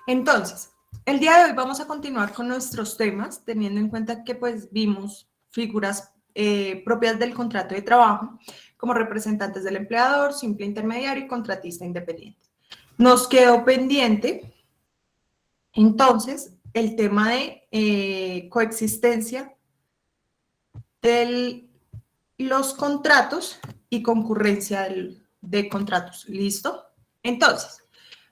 Entonces, el día de hoy vamos a continuar con nuestros temas, teniendo en cuenta que pues vimos figuras propias del contrato de trabajo, como representantes del empleador, simple intermediario y contratista independiente. Nos quedó pendiente, entonces, el tema de coexistencia de los contratos y concurrencia de contratos. ¿Listo? Entonces,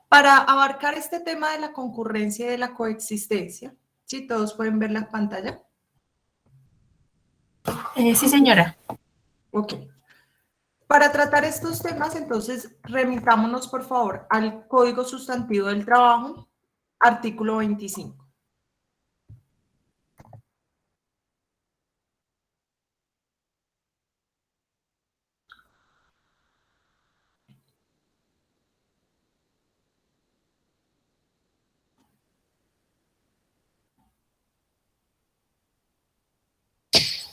para abarcar este tema de la concurrencia y de la coexistencia, ¿sí? ¿Todos pueden ver la pantalla? Sí, señora. Ok. Para tratar estos temas, entonces, remitámonos, por favor, al Código Sustantivo del Trabajo, artículo 25.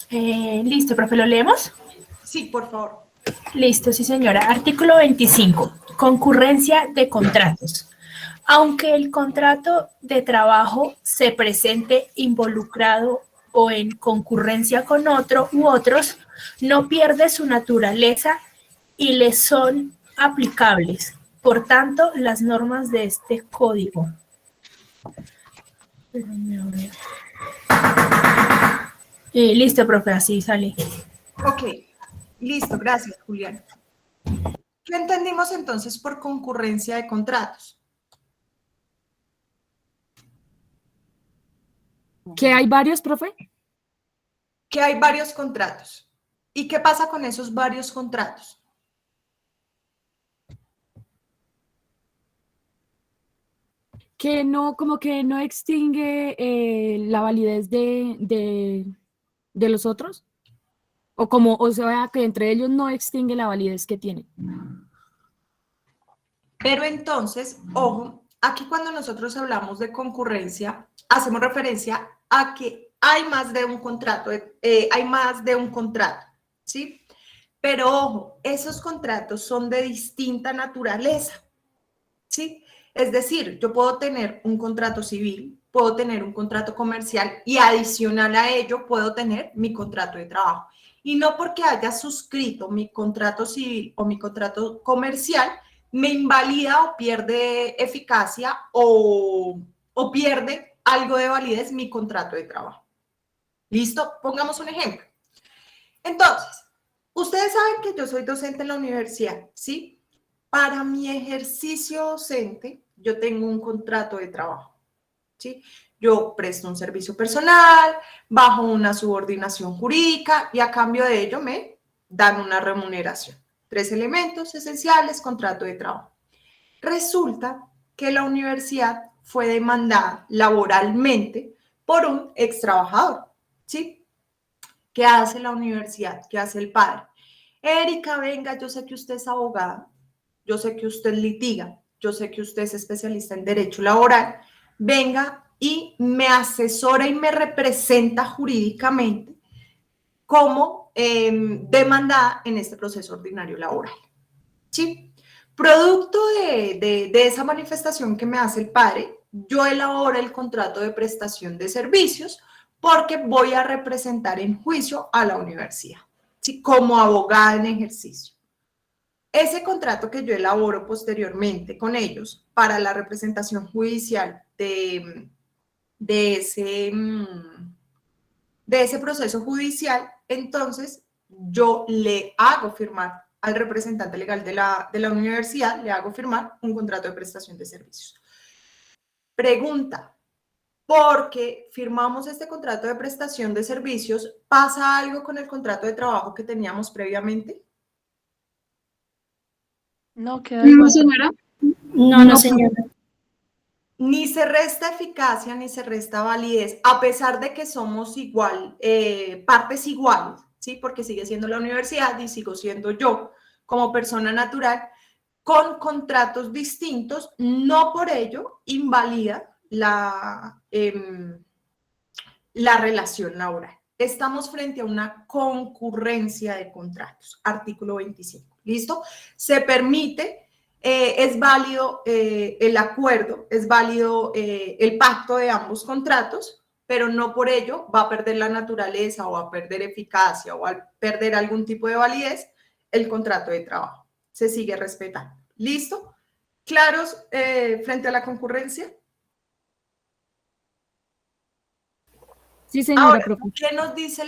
Listo, profe, ¿lo leemos? Sí, por favor. Listo, sí, señora. Artículo 25. Concurrencia de contratos. Aunque el contrato de trabajo se presente involucrado o en concurrencia con otro u otros, no pierde su naturaleza y le son aplicables, por tanto, las normas de este código. Listo, profe, así sale. Ok, listo, gracias, Julián. ¿Qué entendimos entonces por concurrencia de contratos? ¿Que hay varios, profe? Que hay varios contratos. ¿Y qué pasa con esos varios contratos? Que no, como que no extingue la validez de los otros. O sea, que entre ellos no extingue la validez que tienen. Pero entonces, ojo, aquí cuando nosotros hablamos de concurrencia, hacemos referencia a que hay más de un contrato, ¿sí? Pero ojo, esos contratos son de distinta naturaleza, ¿sí? Es decir, yo puedo tener un contrato civil, puedo tener un contrato comercial y adicional a ello puedo tener mi contrato de trabajo. Y no porque haya suscrito mi contrato civil o mi contrato comercial, me invalida o pierde eficacia o pierde algo de validez mi contrato de trabajo. ¿Listo? Pongamos un ejemplo. Entonces, ustedes saben que yo soy docente en la universidad, ¿sí? Para mi ejercicio docente, yo tengo un contrato de trabajo, ¿sí? Yo presto un servicio personal, bajo una subordinación jurídica y a cambio de ello me dan una remuneración. 3 elementos esenciales, contrato de trabajo. Resulta que la universidad fue demandada laboralmente por un ex trabajador, ¿sí? ¿Qué hace la universidad? ¿Qué hace el padre? Erika, venga, yo sé que usted es abogada, yo sé que usted litiga, yo sé que usted es especialista en derecho laboral, venga y me asesora y me representa jurídicamente como demandada en este proceso ordinario laboral. ¿Sí? Producto de esa manifestación que me hace el padre, yo elaboro el contrato de prestación de servicios porque voy a representar en juicio a la universidad, ¿sí? Como abogada en ejercicio. Ese contrato que yo elaboro posteriormente con ellos para la representación judicial de ese proceso judicial, entonces yo le hago firmar al representante legal de la universidad, le hago firmar un contrato de prestación de servicios. Pregunta, porque firmamos este contrato de prestación de servicios, ¿pasa algo con el contrato de trabajo que teníamos previamente? No, queda igual. No, señora. No, señora. Ni se resta eficacia ni se resta validez, a pesar de que somos igual, partes iguales, ¿sí? Porque sigue siendo la universidad y sigo siendo yo como persona natural, con contratos distintos, no por ello invalida la relación laboral. Estamos frente a una concurrencia de contratos, artículo 25, ¿listo? Se permite es válido el acuerdo, es válido el pacto de ambos contratos, pero no por ello va a perder la naturaleza o va a perder eficacia o va a perder algún tipo de validez el contrato de trabajo. Se sigue respetando. ¿Listo? ¿Claros frente a la concurrencia? Sí, señora, Ahora, profe. ¿qué nos dice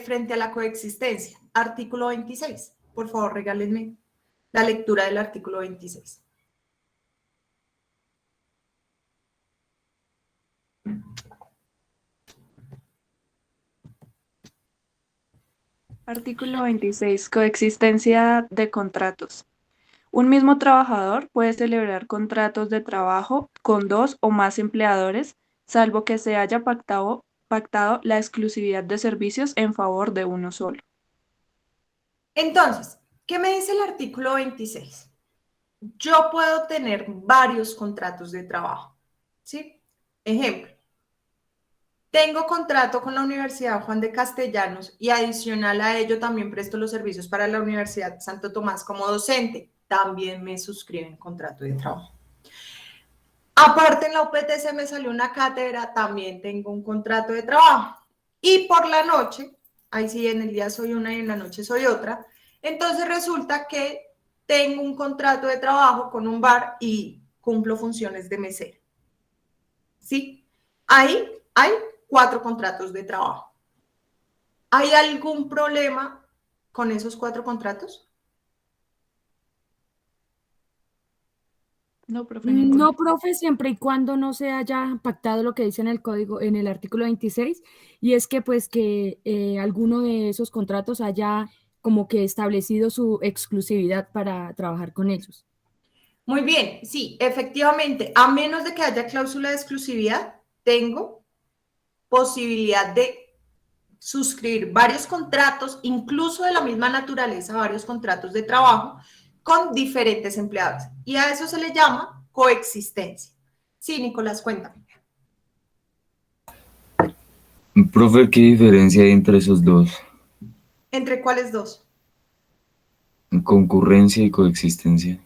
frente a la coexistencia? Artículo 26. Por favor, regálenme la lectura del artículo 26. Artículo 26. Coexistencia de contratos. Un mismo trabajador puede celebrar contratos de trabajo con dos o más empleadores, salvo que se haya pactado la exclusividad de servicios en favor de uno solo. Entonces, ¿qué me dice el artículo 26? Yo puedo tener varios contratos de trabajo, ¿sí? Ejemplo, tengo contrato con la Universidad Juan de Castellanos y adicional a ello también presto los servicios para la Universidad Santo Tomás como docente. También me suscriben contrato de trabajo. Aparte en la UPTC me salió una cátedra, también tengo un contrato de trabajo. Y por la noche, ahí sí en el día soy una y en la noche soy otra, entonces resulta que tengo un contrato de trabajo con un bar y cumplo funciones de mesero. ¿Sí? Ahí hay 4 contratos de trabajo. ¿Hay algún problema con esos 4 contratos? No, profe, ninguno. No, profe, siempre y cuando no se haya pactado lo que dice en el código, en el artículo 26, y es que pues que alguno de esos contratos haya como que establecido su exclusividad para trabajar con ellos. Muy bien, sí, efectivamente, a menos de que haya cláusula de exclusividad, tengo posibilidad de suscribir varios contratos, incluso de la misma naturaleza, varios contratos de trabajo con diferentes empleados. Y a eso se le llama coexistencia. Sí, Nicolás, cuéntame. Profe, ¿qué diferencia hay entre esos dos? ¿Entre cuáles dos? Concurrencia y coexistencia.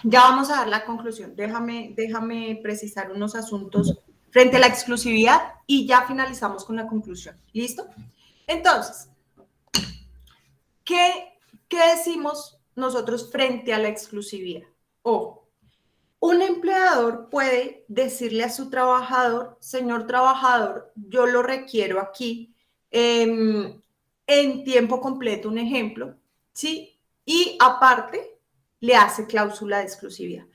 Ya vamos a dar la conclusión. Déjame precisar unos asuntos frente a la exclusividad y ya finalizamos con la conclusión. ¿Listo? Entonces, ¿qué decimos nosotros frente a la exclusividad? Ojo, un empleador puede decirle a su trabajador, señor trabajador, yo lo requiero aquí en tiempo completo, un ejemplo, ¿sí? Y aparte, le hace cláusula de exclusividad.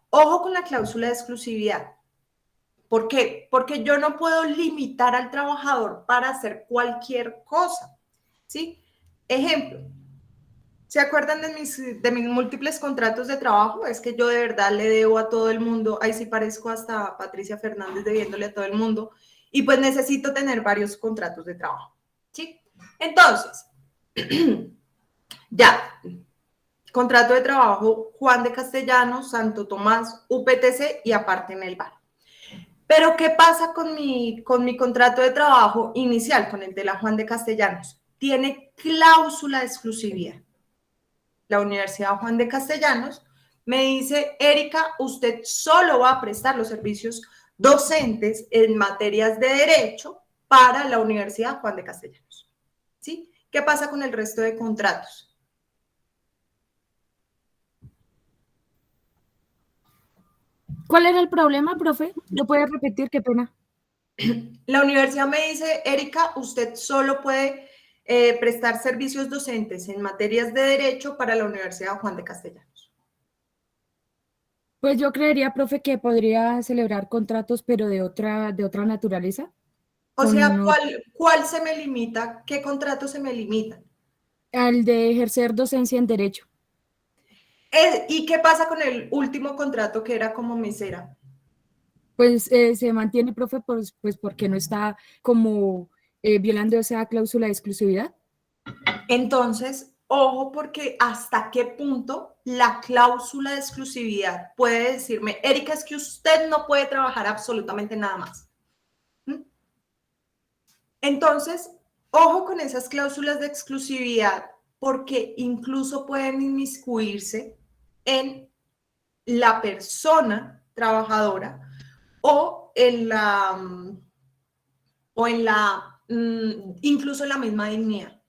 Ojo con la cláusula de exclusividad. ¿Por qué? Porque yo no puedo limitar al trabajador para hacer cualquier cosa, ¿sí? Ejemplo, ¿se acuerdan de mis múltiples contratos de trabajo? Es que yo de verdad le debo a todo el mundo, ahí sí parezco hasta Patricia Fernández debiéndole a todo el mundo, y pues necesito tener varios contratos de trabajo, ¿sí? Entonces, ya, contrato de trabajo Juan de Castellanos, Santo Tomás, UPTC y aparte en el bar. Pero, ¿qué pasa con mi contrato de trabajo inicial, con el de la Juan de Castellanos? Tiene cláusula de exclusividad. La Universidad Juan de Castellanos me dice, Erika, usted solo va a prestar los servicios docentes en materias de derecho para la Universidad Juan de Castellanos. ¿Sí? ¿Qué pasa con el resto de contratos? ¿Cuál era el problema, profe? ¿Lo puede repetir? Qué pena. La universidad me dice, Erika, usted solo puede prestar servicios docentes en materias de derecho para la Universidad Juan de Castellanos. Pues yo creería, profe, que podría celebrar contratos, pero de otra naturaleza. O sea, Con ¿cuál se me limita? ¿Qué contratos se me limitan? al de ejercer docencia en derecho. ¿Y qué pasa con el último contrato que era como mesera? Pues se mantiene, profe, pues porque no está como violando esa cláusula de exclusividad. Entonces, ojo, porque hasta qué punto la cláusula de exclusividad puede decirme, Erika, es que usted no puede trabajar absolutamente nada más. ¿Mm? Entonces, ojo con esas cláusulas de exclusividad, porque incluso pueden inmiscuirse en la persona trabajadora o en la, incluso en la misma dignidad,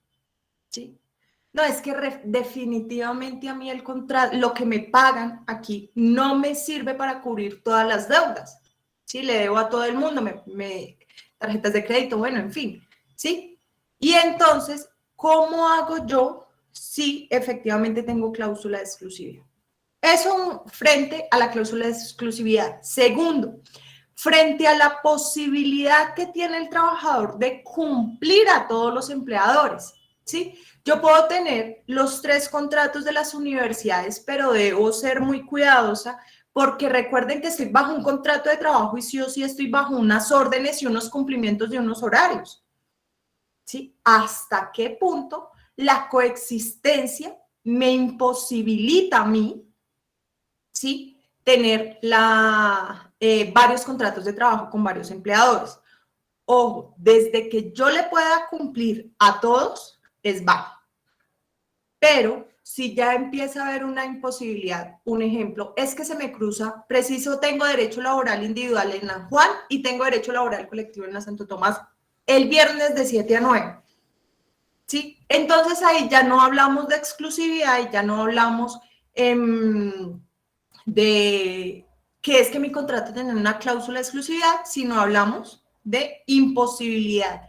¿sí? No, es que definitivamente a mí el contrato, lo que me pagan aquí no me sirve para cubrir todas las deudas, ¿sí? Le debo a todo el mundo, tarjetas de crédito, bueno, en fin, ¿sí? Y entonces, ¿cómo hago yo si efectivamente tengo cláusula de exclusividad? Eso frente a la cláusula de exclusividad. Segundo, frente a la posibilidad que tiene el trabajador de cumplir a todos los empleadores, ¿sí? Yo puedo tener los 3 contratos de las universidades, pero debo ser muy cuidadosa porque recuerden que estoy bajo un contrato de trabajo y sí o sí estoy bajo unas órdenes y unos cumplimientos de unos horarios, ¿sí? ¿Hasta qué punto la coexistencia me imposibilita a mí, ¿sí? Tener varios contratos de trabajo con varios empleadores? Ojo, desde que yo le pueda cumplir a todos, es bajo. Pero si ya empieza a haber una imposibilidad, un ejemplo, es que se me cruza, preciso, tengo derecho laboral individual en la Juan y tengo derecho laboral colectivo en la Santo Tomás el viernes de 7 a 9. ¿Sí? Entonces ahí ya no hablamos de exclusividad y ya no hablamos de que es que mi contrato tiene una cláusula de exclusividad, sino hablamos de imposibilidad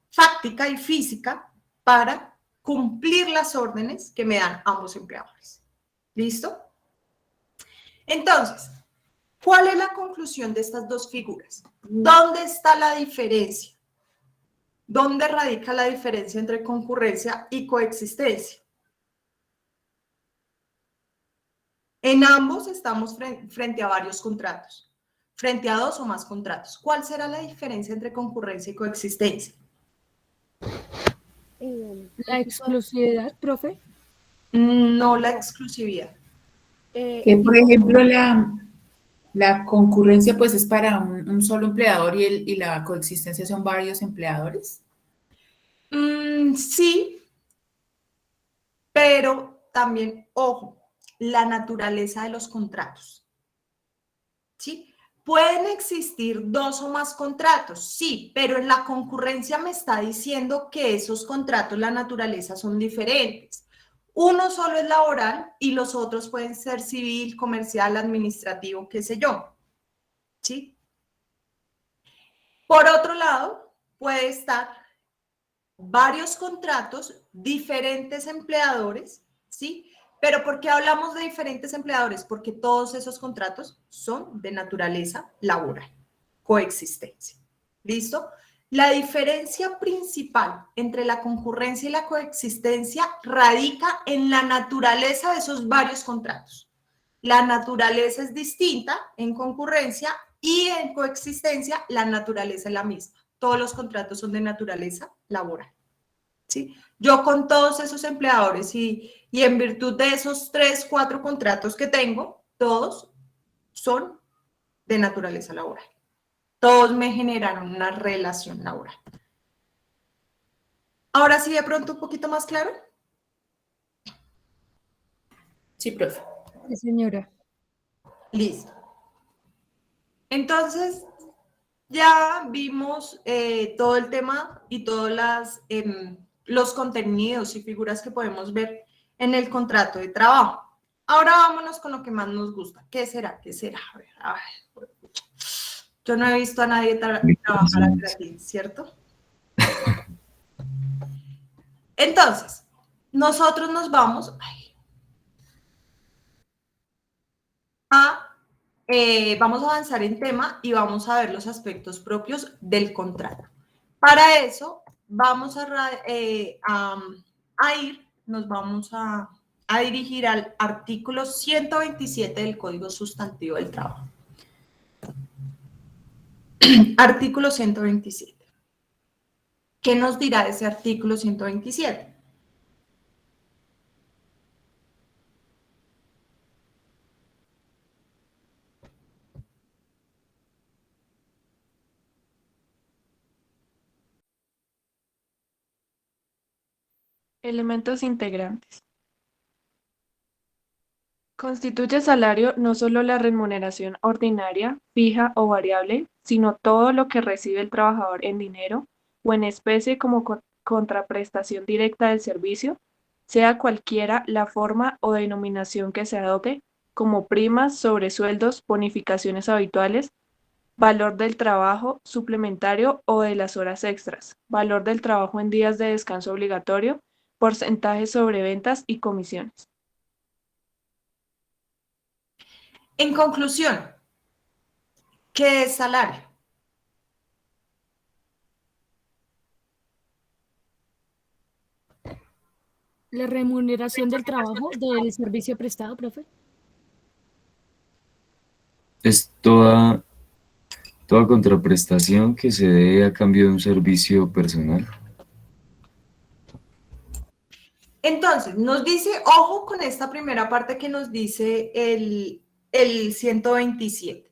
fáctica y física para cumplir las órdenes que me dan ambos empleadores. ¿Listo? Entonces, ¿cuál es la conclusión de estas dos figuras? ¿Dónde está la diferencia? ¿Dónde radica la diferencia entre concurrencia y coexistencia? En ambos estamos frente a varios contratos, frente a 2 o más contratos. ¿Cuál será la diferencia entre concurrencia y coexistencia? La exclusividad, profe. No la exclusividad. Que, por ejemplo, la concurrencia pues es para un solo empleador y la coexistencia son varios empleadores. Sí, pero también, ojo, la naturaleza de los contratos. ¿Sí? Pueden existir 2 o más contratos, sí, pero en la concurrencia me está diciendo que esos contratos, la naturaleza son diferentes. Uno solo es laboral y los otros pueden ser civil, comercial, administrativo, qué sé yo. ¿Sí? Por otro lado, puede estar varios contratos, diferentes empleadores, ¿sí? Pero ¿por qué hablamos de diferentes empleadores? Porque todos esos contratos son de naturaleza laboral, coexistencia. ¿Listo? La diferencia principal entre la concurrencia y la coexistencia radica en la naturaleza de esos varios contratos. La naturaleza es distinta en concurrencia y en coexistencia la naturaleza es la misma. Todos los contratos son de naturaleza laboral. ¿Sí? Yo con todos esos empleadores y en virtud de esos 3, 4 contratos que tengo, todos son de naturaleza laboral. Todos me generaron una relación laboral. Ahora sí, de pronto un poquito más claro. Sí, profe. Sí, señora. Listo. Entonces, ya vimos todo el tema y todos los contenidos y figuras que podemos ver en el contrato de trabajo. Ahora vámonos con lo que más nos gusta. ¿Qué será? ¿Qué será? A ver, yo no he visto a nadie trabajar a gratis, ¿cierto? Entonces, nosotros nos vamos vamos a avanzar en tema y vamos a ver los aspectos propios del contrato. Para eso, vamos nos vamos a dirigir al artículo 127 del Código Sustantivo del Trabajo. Artículo 127. ¿Qué nos dirá ese artículo 127? Elementos integrantes. Constituye salario no solo la remuneración ordinaria, fija o variable, sino todo lo que recibe el trabajador en dinero o en especie como contraprestación directa del servicio, sea cualquiera la forma o denominación que se adopte, como primas, sobresueldos, bonificaciones habituales, valor del trabajo suplementario o de las horas extras, valor del trabajo en días de descanso obligatorio, porcentaje sobre ventas y comisiones. En conclusión, ¿qué es salario? La remuneración del trabajo del servicio prestado, profe. Es toda contraprestación que se dé a cambio de un servicio personal. Entonces, nos dice, ojo con esta primera parte que nos dice el 127.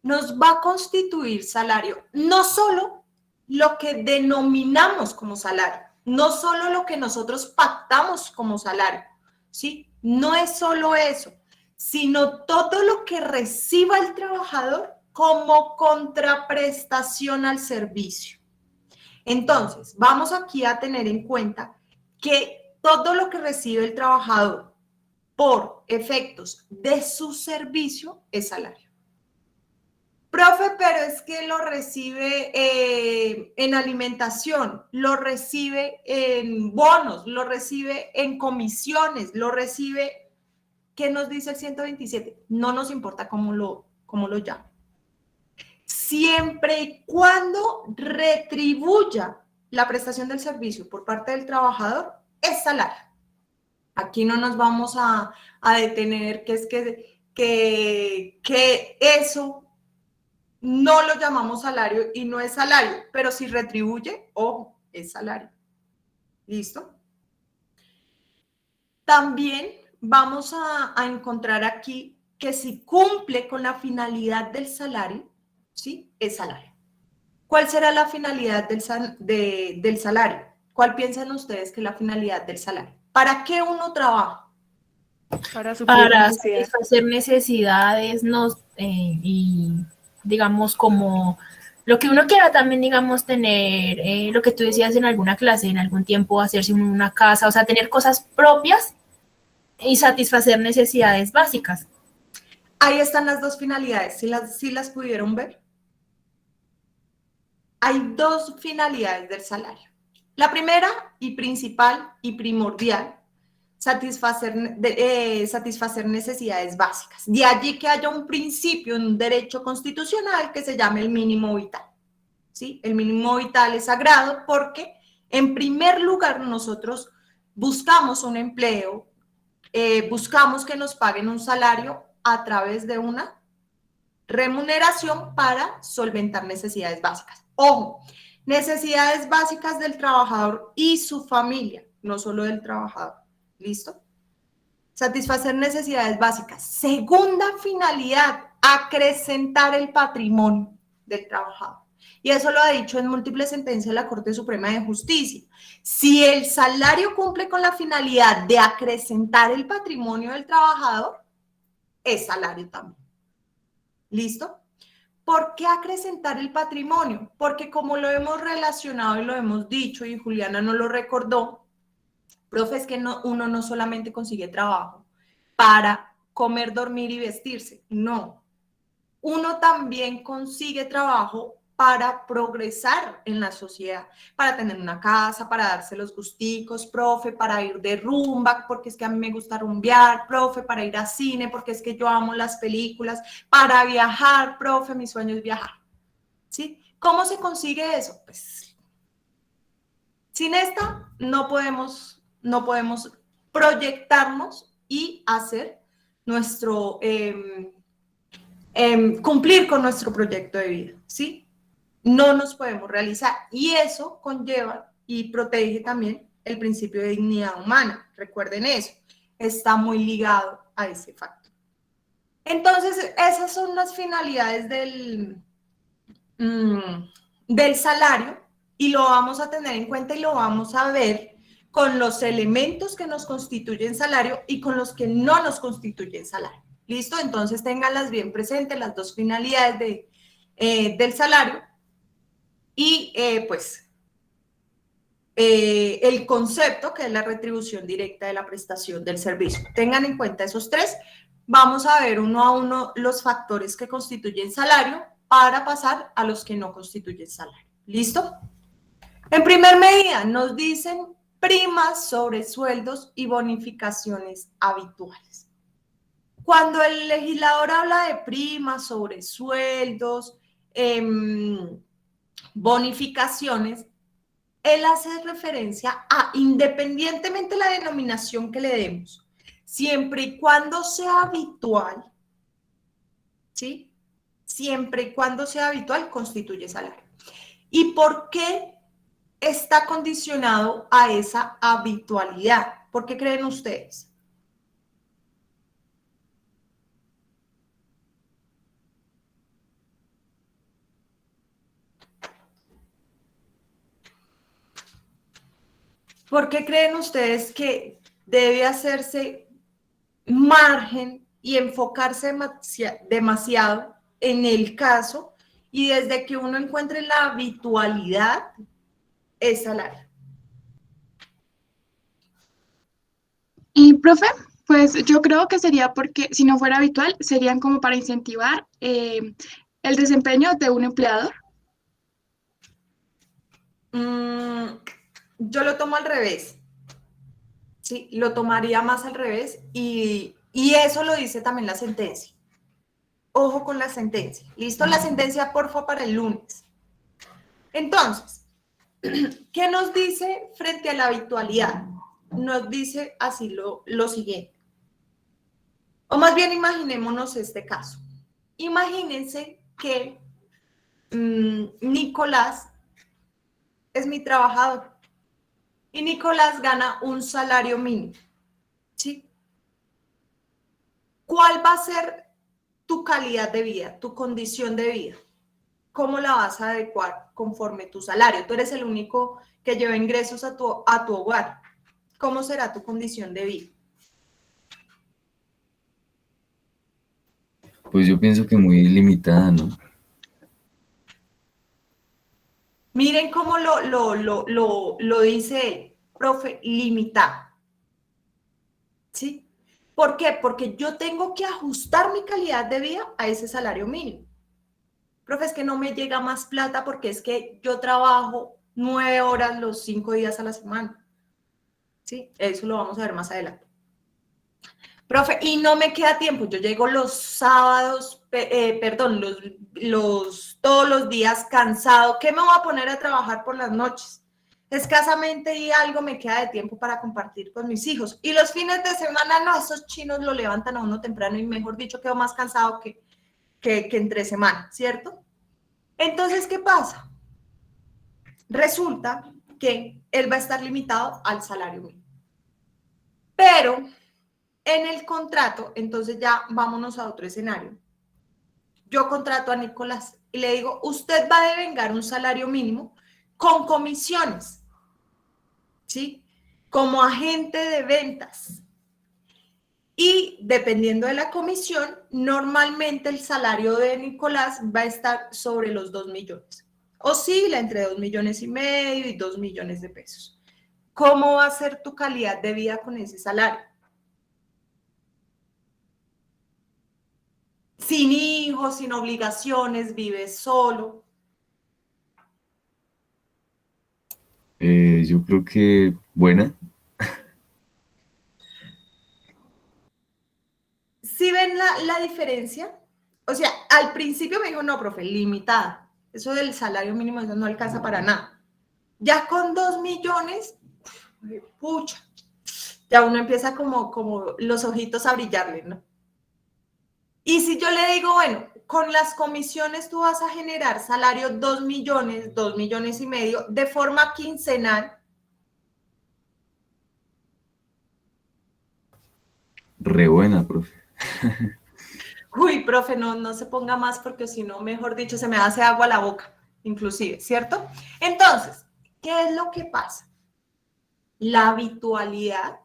Nos va a constituir salario, no solo lo que denominamos como salario, no solo lo que nosotros pactamos como salario, ¿sí? No es solo eso, sino todo lo que reciba el trabajador como contraprestación al servicio. Entonces, vamos aquí a tener en cuenta que todo lo que recibe el trabajador por efectos de su servicio es salario. Profe, pero es que lo recibe en alimentación, lo recibe en bonos, lo recibe en comisiones, lo recibe, ¿qué nos dice el 127? No nos importa cómo lo llama. Siempre y cuando retribuya la prestación del servicio por parte del trabajador, es salario. Aquí no nos vamos a detener, que eso no lo llamamos salario y no es salario, pero si retribuye, ojo, es salario. ¿Listo? También vamos a encontrar aquí que si cumple con la finalidad del salario, ¿sí? Es salario. ¿Cuál será la finalidad del salario? ¿Cuál piensan ustedes que es la finalidad del salario? ¿Para qué uno trabaja? Para suplir Para necesidades. satisfacer necesidades, y digamos como lo que uno quiera también, digamos, tener lo que tú decías en alguna clase, en algún tiempo hacerse una casa, o sea, tener cosas propias y satisfacer necesidades básicas. Ahí están las dos finalidades, ¿sí las pudieron ver? Hay dos finalidades del salario. La primera y principal y primordial, satisfacer necesidades básicas. De allí que haya un principio, un derecho constitucional que se llame el mínimo vital. ¿Sí? El mínimo vital es sagrado porque, en primer lugar, nosotros buscamos un empleo, buscamos que nos paguen un salario a través de una remuneración para solventar necesidades básicas. Ojo, necesidades básicas del trabajador y su familia, no solo del trabajador. ¿Listo? Satisfacer necesidades básicas. Segunda finalidad, acrecentar el patrimonio del trabajador. Y eso lo ha dicho en múltiples sentencias de la Corte Suprema de Justicia. Si el salario cumple con la finalidad de acrecentar el patrimonio del trabajador, es salario también. ¿Listo? ¿Por qué acrecentar el patrimonio? Porque como lo hemos relacionado y lo hemos dicho, y Juliana nos lo recordó, profe, es que uno no solamente consigue trabajo para comer, dormir y vestirse, no. Uno también consigue trabajo para progresar en la sociedad, para tener una casa, para darse los gusticos, profe, para ir de rumba, porque es que a mí me gusta rumbear, profe, para ir a cine, porque es que yo amo las películas, para viajar, profe, mi sueño es viajar. ¿Sí? ¿Cómo se consigue eso? Pues sin esta no podemos proyectarnos y hacer nuestro, cumplir con nuestro proyecto de vida, ¿sí? No nos podemos realizar y eso conlleva y protege también el principio de dignidad humana. Recuerden eso, está muy ligado a ese factor. Entonces, esas son las finalidades del salario y lo vamos a tener en cuenta y lo vamos a ver con los elementos que nos constituyen salario y con los que no nos constituyen salario. ¿Listo? Entonces, ténganlas bien presentes, las dos finalidades del salario y, el concepto, que es la retribución directa de la prestación del servicio. Tengan en cuenta esos tres. Vamos a ver uno a uno los factores que constituyen salario para pasar a los que no constituyen salario. ¿Listo? En primer medida, nos dicen primas sobre sueldos y bonificaciones habituales. Cuando el legislador habla de primas sobre sueldos, bonificaciones, él hace referencia a, independientemente de la denominación que le demos, siempre y cuando sea habitual, ¿sí? Siempre y cuando sea habitual, constituye salario. ¿Y por qué está condicionado a esa habitualidad? ¿Por qué creen ustedes? ¿Por qué creen ustedes que debe hacerse margen y enfocarse demasiado en el caso y desde que uno encuentre la habitualidad es salario? Y, profe, pues yo creo que sería porque si no fuera habitual, serían como para incentivar el desempeño de un empleador. Yo lo tomo al revés. Sí, lo tomaría más al revés y eso lo dice también la sentencia. Ojo con la sentencia. ¿Listo? La sentencia, porfa, para el lunes. Entonces, ¿qué nos dice frente a la habitualidad? Nos dice así lo siguiente. O más bien imaginémonos este caso. Imagínense que Nicolás es mi trabajador y Nicolás gana un salario mínimo, ¿sí? ¿Cuál va a ser tu calidad de vida, tu condición de vida? ¿Cómo la vas a adecuar conforme tu salario? Tú eres el único que lleva ingresos a tu hogar. ¿Cómo será tu condición de vida? Pues yo pienso que muy limitada, ¿no? Miren cómo lo dice él, profe, limitado. ¿Sí? ¿Por qué? Porque yo tengo que ajustar mi calidad de vida a ese salario mínimo. Profe, es que no me llega más plata porque es que yo trabajo 9 horas los 5 días a la semana. ¿Sí? Eso lo vamos a ver más adelante. Profe, y no me queda tiempo. Yo llego los sábados, todos los días cansado. ¿Qué me voy a poner a trabajar por las noches? Escasamente y algo me queda de tiempo para compartir con mis hijos. Y los fines de semana, no, esos chinos lo levantan a uno temprano y mejor dicho, quedo más cansado que entre semana, ¿cierto? Entonces, ¿qué pasa? Resulta que él va a estar limitado al salario mínimo. Pero en el contrato, entonces ya vámonos a otro escenario. Yo contrato a Nicolás y le digo, usted va a devengar un salario mínimo con comisiones, ¿sí? Como agente de ventas. Y dependiendo de la comisión, normalmente el salario de Nicolás va a estar sobre los 2 millones. Oscila entre 2,5 millones y 2 millones de pesos. ¿Cómo va a ser tu calidad de vida con ese salario? Sin hijos, sin obligaciones, vives solo. Yo creo que buena. ¿Sí ven la diferencia? O sea, al principio me dijo, no, profe, limitada. Eso del salario mínimo eso no alcanza para nada. Ya con 2 millones, pucha, ya uno empieza como los ojitos a brillarle, ¿no? Y si yo le digo, bueno, con las comisiones tú vas a generar salario 2 millones, 2,5 millones de forma quincenal. Re buena, profe. Uy, profe, no se ponga más porque si no, mejor dicho, se me hace agua la boca, inclusive, ¿cierto? Entonces, ¿qué es lo que pasa? la habitualidad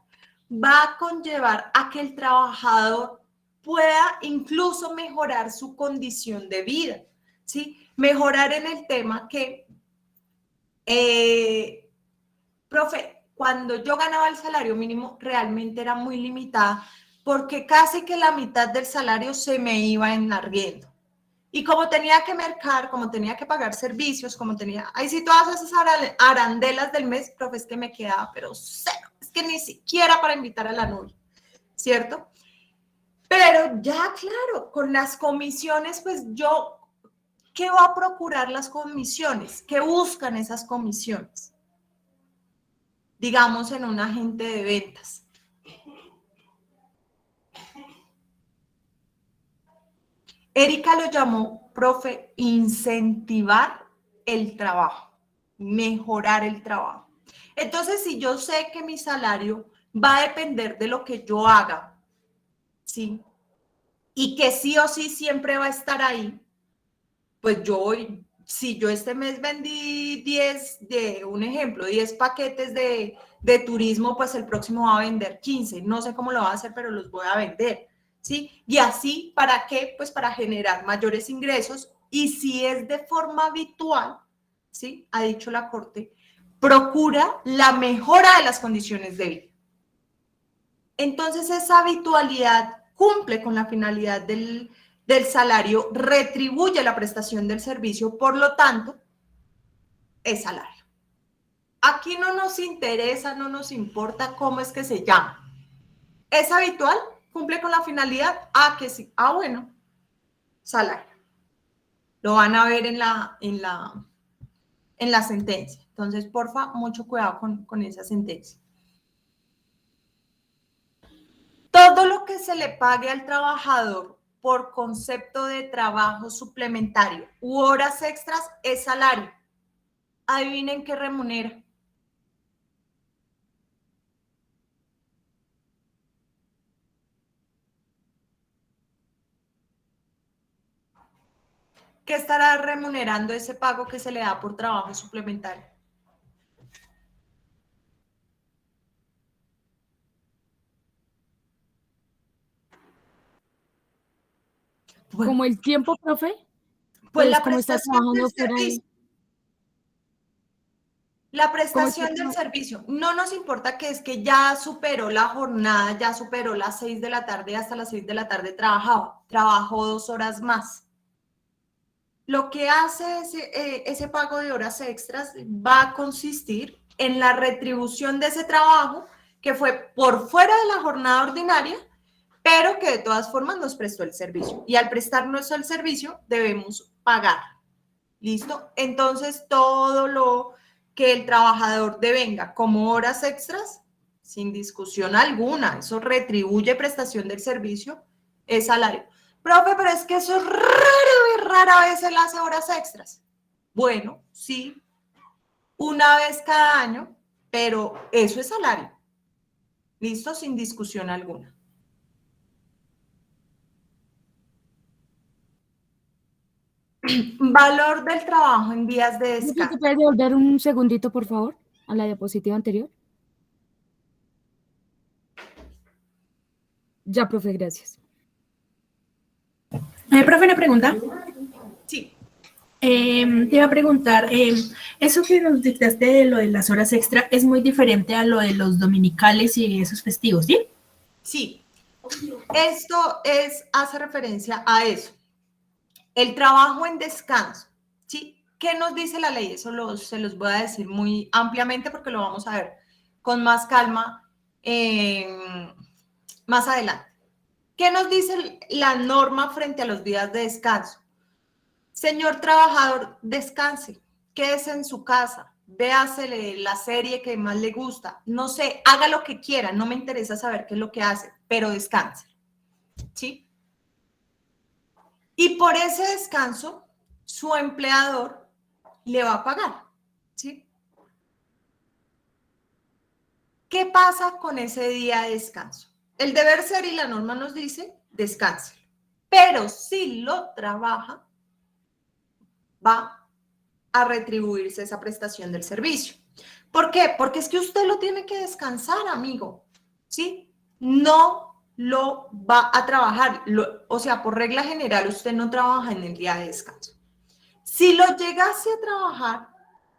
va a conllevar a que el trabajador pueda incluso mejorar su condición de vida, ¿sí? Mejorar en el tema que, profe, cuando yo ganaba el salario mínimo realmente era muy limitada porque casi que la mitad del salario se me iba en arriendo. Y como tenía que mercar, como tenía que pagar servicios, como tenía, ahí sí todas esas arandelas del mes, profe, es que me quedaba, pero cero, es que ni siquiera para invitar a la nube, ¿cierto? Pero ya, claro, con las comisiones, pues yo, ¿qué va a procurar las comisiones? ¿Qué buscan esas comisiones? Digamos, en un agente de ventas. Erika lo llamó, profe, incentivar el trabajo, mejorar el trabajo. Entonces, si yo sé que mi salario va a depender de lo que yo haga, ¿sí? Y que sí o sí siempre va a estar ahí, pues yo, si yo este mes vendí 10 paquetes de turismo, pues el próximo va a vender 15. No sé cómo lo va a hacer, pero los voy a vender, ¿sí? Y así, ¿para qué? Pues para generar mayores ingresos. Y si es de forma habitual, ¿sí? Ha dicho la Corte, procura la mejora de las condiciones de vida. Entonces, esa habitualidad cumple con la finalidad del salario, retribuye la prestación del servicio, por lo tanto, es salario. Aquí no nos interesa, no nos importa cómo es que se llama. ¿Es habitual? ¿Cumple con la finalidad? Ah, que sí. Ah, bueno, salario. Lo van a ver en la sentencia. Entonces, porfa, mucho cuidado con esa sentencia. Todo lo que se le pague al trabajador por concepto de trabajo suplementario u horas extras es salario. Adivinen qué remunera. ¿Qué estará remunerando ese pago que se le da por trabajo suplementario? Bueno, Como el tiempo, profe, pues la como estás prestación del trabajando fuera de... servicio. La ¿Cómo está prestación del servicio. No nos importa que es que ya superó la jornada, ya superó las 6 de la tarde, hasta las 6 de la tarde trabajó 2 horas más. Lo que hace ese pago de horas extras va a consistir en la retribución de ese trabajo que fue por fuera de la jornada ordinaria, pero que de todas formas nos prestó el servicio. Y al prestarnos el servicio debemos pagar. ¿Listo? Entonces, todo lo que el trabajador devenga como horas extras, sin discusión alguna, eso retribuye prestación del servicio, es salario. Profe, pero es que eso es rara vez él hace horas extras. Bueno, sí, una vez cada año, pero eso es salario. ¿Listo? Sin discusión alguna. Valor del trabajo en días de ¿Te descanso. puedes devolver un segundito, por favor, a la diapositiva anterior? Ya, profe, gracias. Profe, una pregunta. Sí. Te iba a preguntar, eso que nos dictaste de lo de las horas extra es muy diferente a lo de los dominicales y esos festivos, ¿sí? Sí. Esto hace referencia a eso. El trabajo en descanso, ¿sí? ¿Qué nos dice la ley? Eso se los voy a decir muy ampliamente porque lo vamos a ver con más calma más adelante. ¿Qué nos dice la norma frente a los días de descanso? Señor trabajador, descanse, quédese en su casa, véase la serie que más le gusta, no sé, haga lo que quiera, no me interesa saber qué es lo que hace, pero descanse, ¿sí? Y por ese descanso, su empleador le va a pagar, ¿sí? ¿Qué pasa con ese día de descanso? El deber ser y la norma nos dice, descanse. Pero si lo trabaja, va a retribuirse esa prestación del servicio. ¿Por qué? Porque es que usted lo tiene que descansar, amigo, ¿sí? No lo va a trabajar. O sea, por regla general, usted no trabaja en el día de descanso. Si lo llegase a trabajar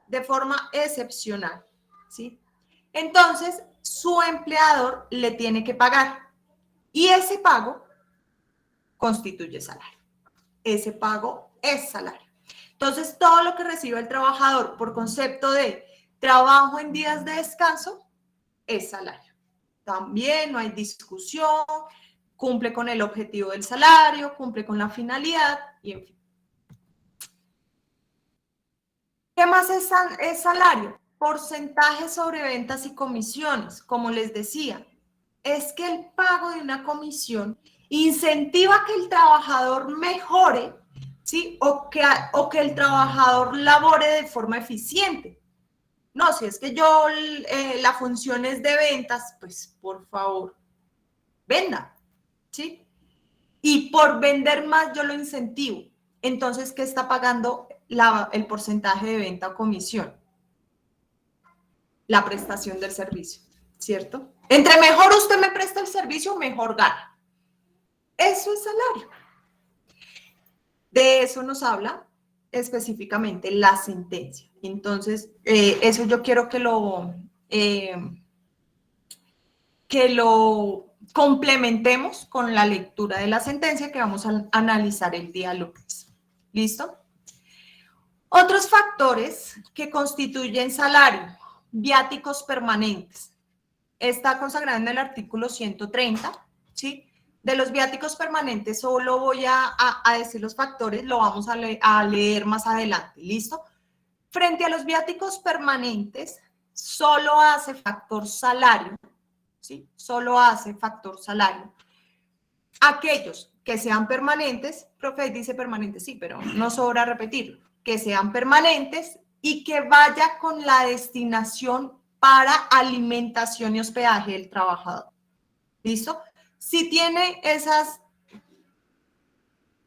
de forma excepcional, ¿sí? Entonces, su empleador le tiene que pagar y ese pago constituye salario. Ese pago es salario. Entonces, todo lo que recibe el trabajador por concepto de trabajo en días de descanso es salario. También no hay discusión, cumple con el objetivo del salario, cumple con la finalidad y en fin. ¿Qué más es salario? Porcentaje sobre ventas y comisiones. Como les decía, es que el pago de una comisión incentiva que el trabajador mejore, ¿sí? O que el trabajador labore de forma eficiente. No, si es que yo, la función es de ventas, pues por favor, venda, ¿sí? Y por vender más yo lo incentivo. Entonces, ¿qué está pagando el porcentaje de venta o comisión? La prestación del servicio, ¿cierto? Entre mejor usted me presta el servicio, mejor gana. Eso es salario. De eso nos habla específicamente la sentencia. Entonces, eso yo quiero que lo complementemos con la lectura de la sentencia que vamos a analizar el día lunes. ¿Listo? Otros factores que constituyen salario, viáticos permanentes. Está consagrado en el artículo 130, ¿sí? De los viáticos permanentes solo voy a decir los factores, lo vamos a leer más adelante, ¿listo? Frente a los viáticos permanentes, solo hace factor salario, ¿sí? Solo hace factor salario. Aquellos que sean permanentes, profe dice permanentes, sí, pero no sobra repetirlo, que sean permanentes y que vaya con la destinación para alimentación y hospedaje del trabajador. ¿Listo? Si tiene esas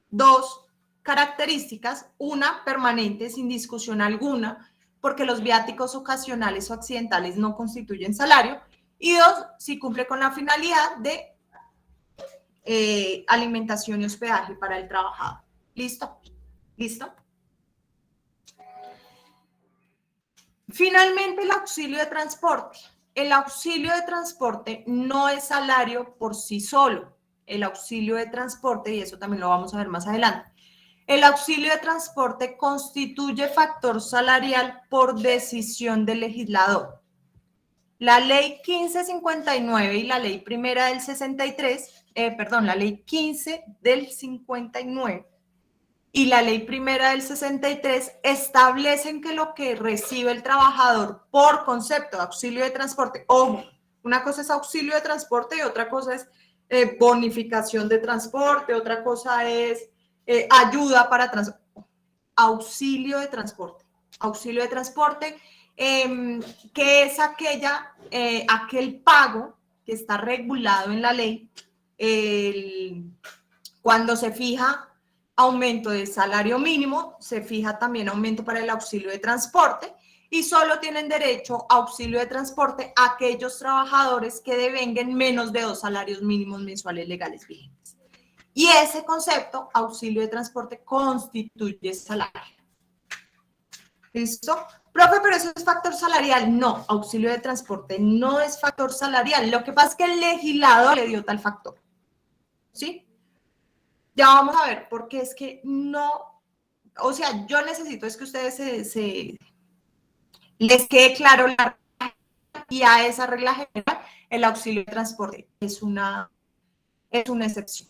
dos características, una permanente sin discusión alguna, porque los viáticos ocasionales o accidentales no constituyen salario, y dos, si cumple con la finalidad de alimentación y hospedaje para el trabajador. ¿Listo? ¿Listo? Finalmente, el auxilio de transporte. El auxilio de transporte no es salario por sí solo. El auxilio de transporte, y eso también lo vamos a ver más adelante, el auxilio de transporte constituye factor salarial por decisión del legislador. La ley 1559 y la ley primera del 63, la ley 15 del 59 y la ley primera del 63 establecen que lo que recibe el trabajador por concepto de auxilio de transporte, ojo, una cosa es auxilio de transporte y otra cosa es bonificación de transporte, otra cosa es ayuda para transporte, auxilio de transporte, que es aquel pago que está regulado en la ley cuando se fija aumento del salario mínimo, se fija también aumento para el auxilio de transporte y solo tienen derecho a auxilio de transporte aquellos trabajadores que devenguen menos de 2 salarios mínimos mensuales legales vigentes. Y ese concepto, auxilio de transporte, constituye salario. ¿Listo? Profe, pero eso es factor salarial. No, auxilio de transporte no es factor salarial. Lo que pasa es que el legislador le dio tal factor. ¿Sí? Ya vamos a ver, porque es que no, o sea, yo necesito es que ustedes les quede claro la y a esa regla general, el auxilio de transporte es una excepción.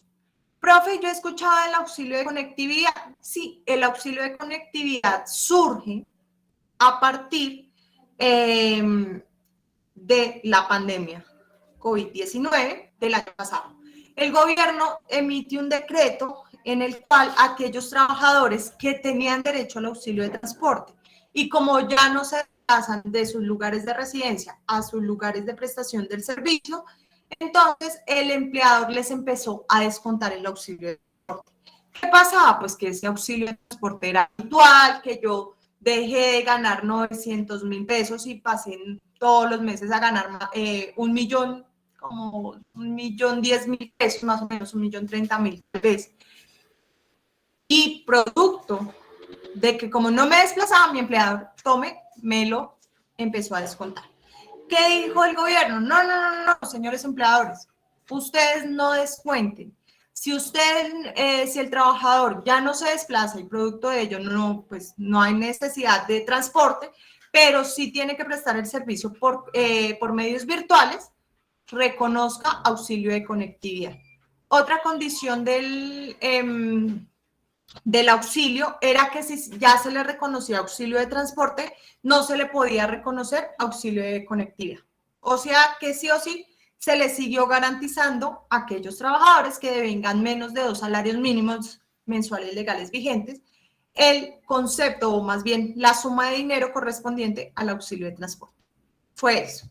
Profe, yo he escuchado el auxilio de conectividad. Sí, el auxilio de conectividad surge a partir de la pandemia COVID-19 del año pasado. El gobierno emite un decreto en el cual aquellos trabajadores que tenían derecho al auxilio de transporte y como ya no se pasan de sus lugares de residencia a sus lugares de prestación del servicio, entonces el empleador les empezó a descontar el auxilio de transporte. ¿Qué pasaba? Pues que ese auxilio de transporte era habitual, que yo dejé de ganar 900.000 pesos y pasé todos los meses a ganar 1.000.000, como 1.010.000 pesos, más o menos 1.030.000 pesos. Y producto de que como no me desplazaba mi empleador, me lo empezó a descontar. ¿Qué dijo el gobierno? No, señores empleadores, ustedes no descuenten. Si el trabajador ya no se desplaza y producto de ello pues no hay necesidad de transporte, pero sí tiene que prestar el servicio por medios virtuales, reconozca auxilio de conectividad. Otra condición del auxilio era que si ya se le reconocía auxilio de transporte, no se le podía reconocer auxilio de conectividad. O sea que sí o sí se le siguió garantizando a aquellos trabajadores que devengan menos de 2 salarios mínimos mensuales legales vigentes el concepto, o más bien la suma de dinero correspondiente al auxilio de transporte. Fue eso.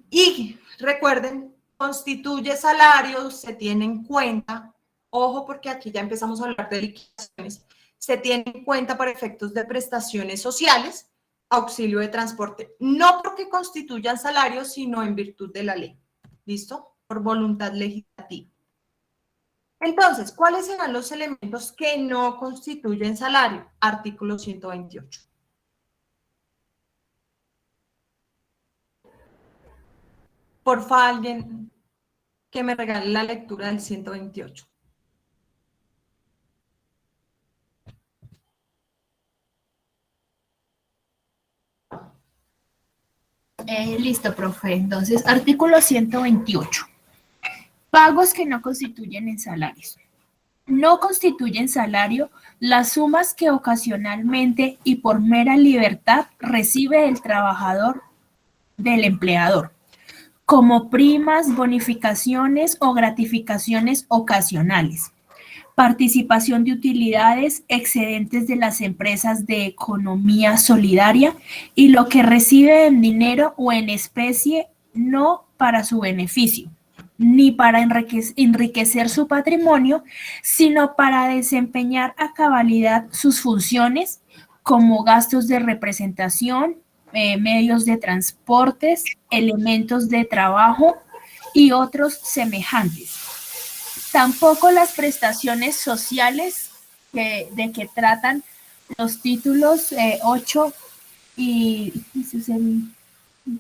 Y recuerden, constituye salarios, se tiene en cuenta, ojo porque aquí ya empezamos a hablar de liquidaciones, se tiene en cuenta para efectos de prestaciones sociales, auxilio de transporte, no porque constituyan salarios, sino en virtud de la ley. ¿Listo? Por voluntad legislativa. Entonces, ¿cuáles serán los elementos que no constituyen salario? Artículo 128. Porfa, alguien que me regale la lectura del 128. Listo, profe. Entonces, artículo 128. Pagos que no constituyen en salarios. No constituyen salario las sumas que ocasionalmente y por mera libertad recibe el trabajador del empleador, como primas, bonificaciones o gratificaciones ocasionales, participación de utilidades excedentes de las empresas de economía solidaria y lo que recibe en dinero o en especie, no para su beneficio, ni para enriquecer su patrimonio, sino para desempeñar a cabalidad sus funciones como gastos de representación, medios de transportes, elementos de trabajo y otros semejantes. Tampoco las prestaciones sociales de que tratan los títulos 8 y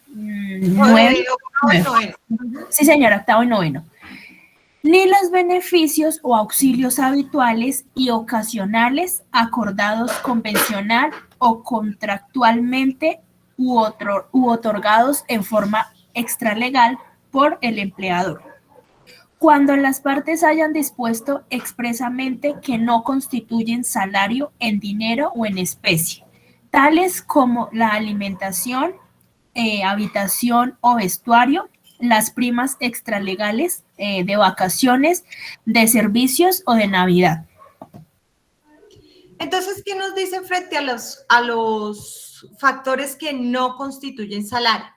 9. Sí, señora, octavo y noveno. Ni los beneficios o auxilios habituales y ocasionales acordados convencional o contractualmente u otorgados en forma extralegal por el empleador, cuando las partes hayan dispuesto expresamente que no constituyen salario en dinero o en especie, tales como la alimentación, habitación o vestuario, las primas extralegales de vacaciones, de servicios o de Navidad. Entonces, ¿qué nos dicen frente a los factores que no constituyen salario?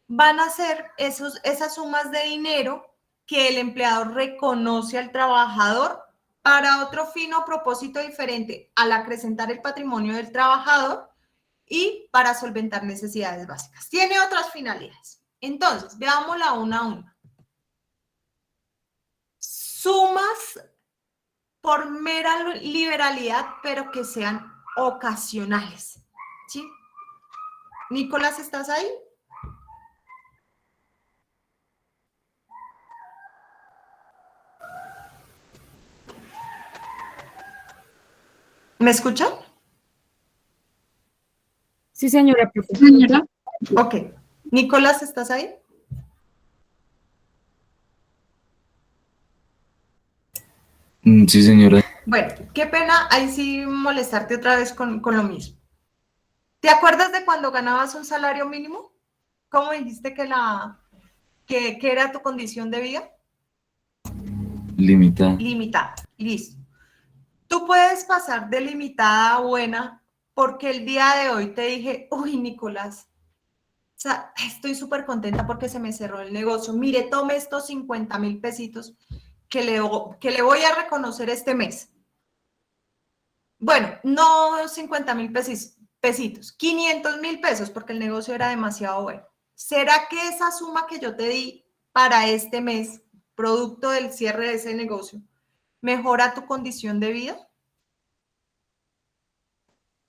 Van a ser esas sumas de dinero que el empleador reconoce al trabajador para otro fin o propósito diferente al acrecentar el patrimonio del trabajador y para solventar necesidades básicas. Tiene otras finalidades. Entonces, veámosla una a una. Sumas por mera liberalidad, pero que sean ocasionales. ¿Sí? Nicolás, ¿estás ahí? ¿Me escuchan? Sí, señora. Señora. Ok. Nicolás, ¿estás ahí? Sí, señora. Bueno, qué pena ahí sí molestarte otra vez con lo mismo. ¿Te acuerdas de cuando ganabas un salario mínimo? ¿Cómo dijiste que era tu condición de vida? Limitada. Limitada, listo. Tú puedes pasar de limitada a buena porque el día de hoy te dije, uy, Nicolás, o sea, estoy súper contenta porque se me cerró el negocio. Mire, tome estos 50.000 pesitos que le voy a reconocer este mes. bueno, no 50.000 pesitos, 500.000 pesos, porque el negocio era demasiado bueno. ¿Será que esa suma que yo te di para este mes, producto del cierre de ese negocio, mejora tu condición de vida?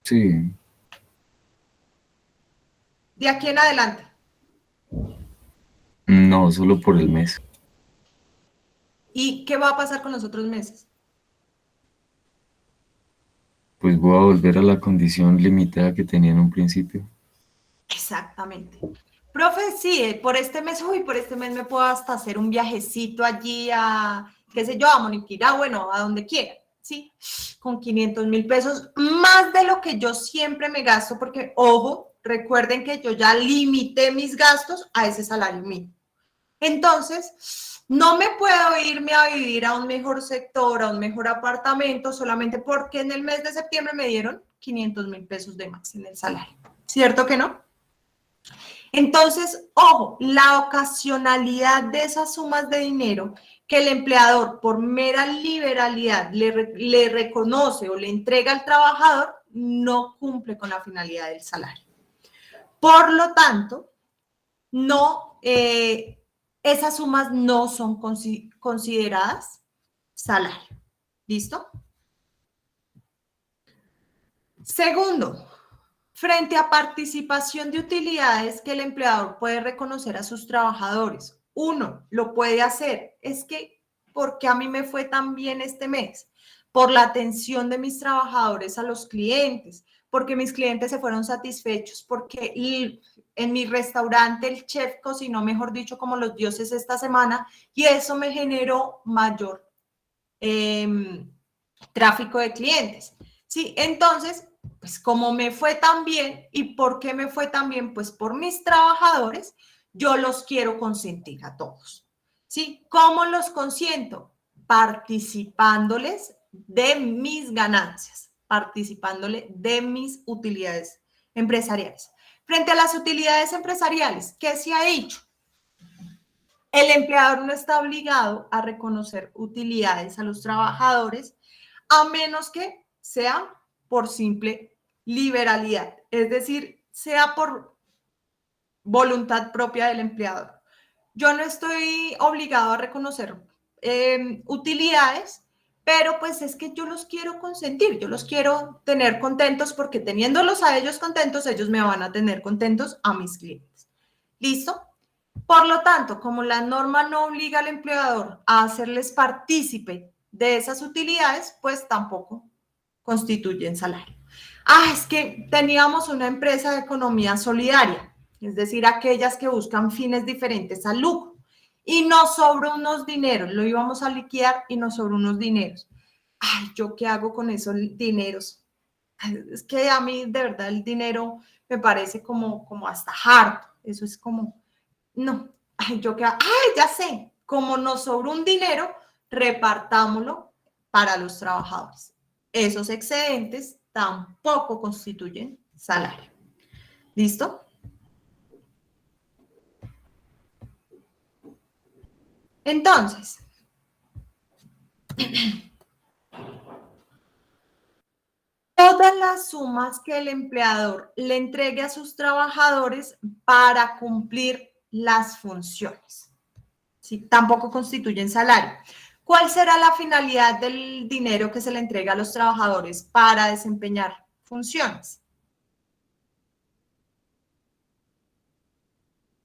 Sí, De aquí en adelante. no, solo por el mes. ¿Y qué va a pasar con los otros meses? Pues voy a volver a la condición limitada que tenía en un principio. Exactamente. Profe, sí, por este mes me puedo hasta hacer un viajecito allí a, qué sé yo, a Moniquirá, bueno, a donde quiera, ¿sí? Con 500.000 pesos, más de lo que yo siempre me gasto, porque, ojo, recuerden que yo ya limité mis gastos a ese salario mínimo. Entonces, no me puedo irme a vivir a un mejor sector, a un mejor apartamento, solamente porque en el mes de septiembre me dieron 500.000 pesos de más en el salario. ¿Cierto que no? Entonces, ojo, la ocasionalidad de esas sumas de dinero que el empleador por mera liberalidad le reconoce o le entrega al trabajador no cumple con la finalidad del salario. Por lo tanto, no, esas sumas no son consideradas salario. ¿Listo? Segundo, frente a participación de utilidades que el empleador puede reconocer a sus trabajadores. Uno, lo puede hacer. Es que, ¿por qué a mí me fue tan bien este mes? Por la atención de mis trabajadores a los clientes, porque mis clientes se fueron satisfechos, porque en mi restaurante el chef cocinó, mejor dicho, como los dioses esta semana, y eso me generó mayor tráfico de clientes. Sí, entonces, pues como me fue tan bien, ¿y por qué me fue tan bien? Pues por mis trabajadores, yo los quiero consentir a todos. ¿Sí? ¿Cómo los consiento? Participándoles de mis ganancias, participándole de mis utilidades empresariales. Frente a las utilidades empresariales, ¿qué se ha dicho? El empleador no está obligado a reconocer utilidades a los trabajadores a menos que sea por simple liberalidad, es decir, sea por voluntad propia del empleador. Yo no estoy obligado a reconocer utilidades, pero pues es que yo los quiero consentir, yo los quiero tener contentos porque teniéndolos a ellos contentos, ellos me van a tener contentos a mis clientes. ¿Listo? Por lo tanto, como la norma no obliga al empleador a hacerles partícipe de esas utilidades, pues tampoco constituyen salario. Es que teníamos una empresa de economía solidaria, es decir, aquellas que buscan fines diferentes al lucro, y nos sobró unos dineros, lo íbamos a liquidar y nos sobró unos dineros. ¿Yo qué hago con esos dineros? Es que a mí de verdad el dinero me parece como hasta harto, eso es como, no, ya sé, como nos sobró un dinero, repartámoslo para los trabajadores. Esos excedentes tampoco constituyen salario. ¿Listo? Entonces, todas las sumas que el empleador le entregue a sus trabajadores para cumplir las funciones, ¿sí? Tampoco constituyen salario. ¿Cuál será la finalidad del dinero que se le entrega a los trabajadores para desempeñar funciones?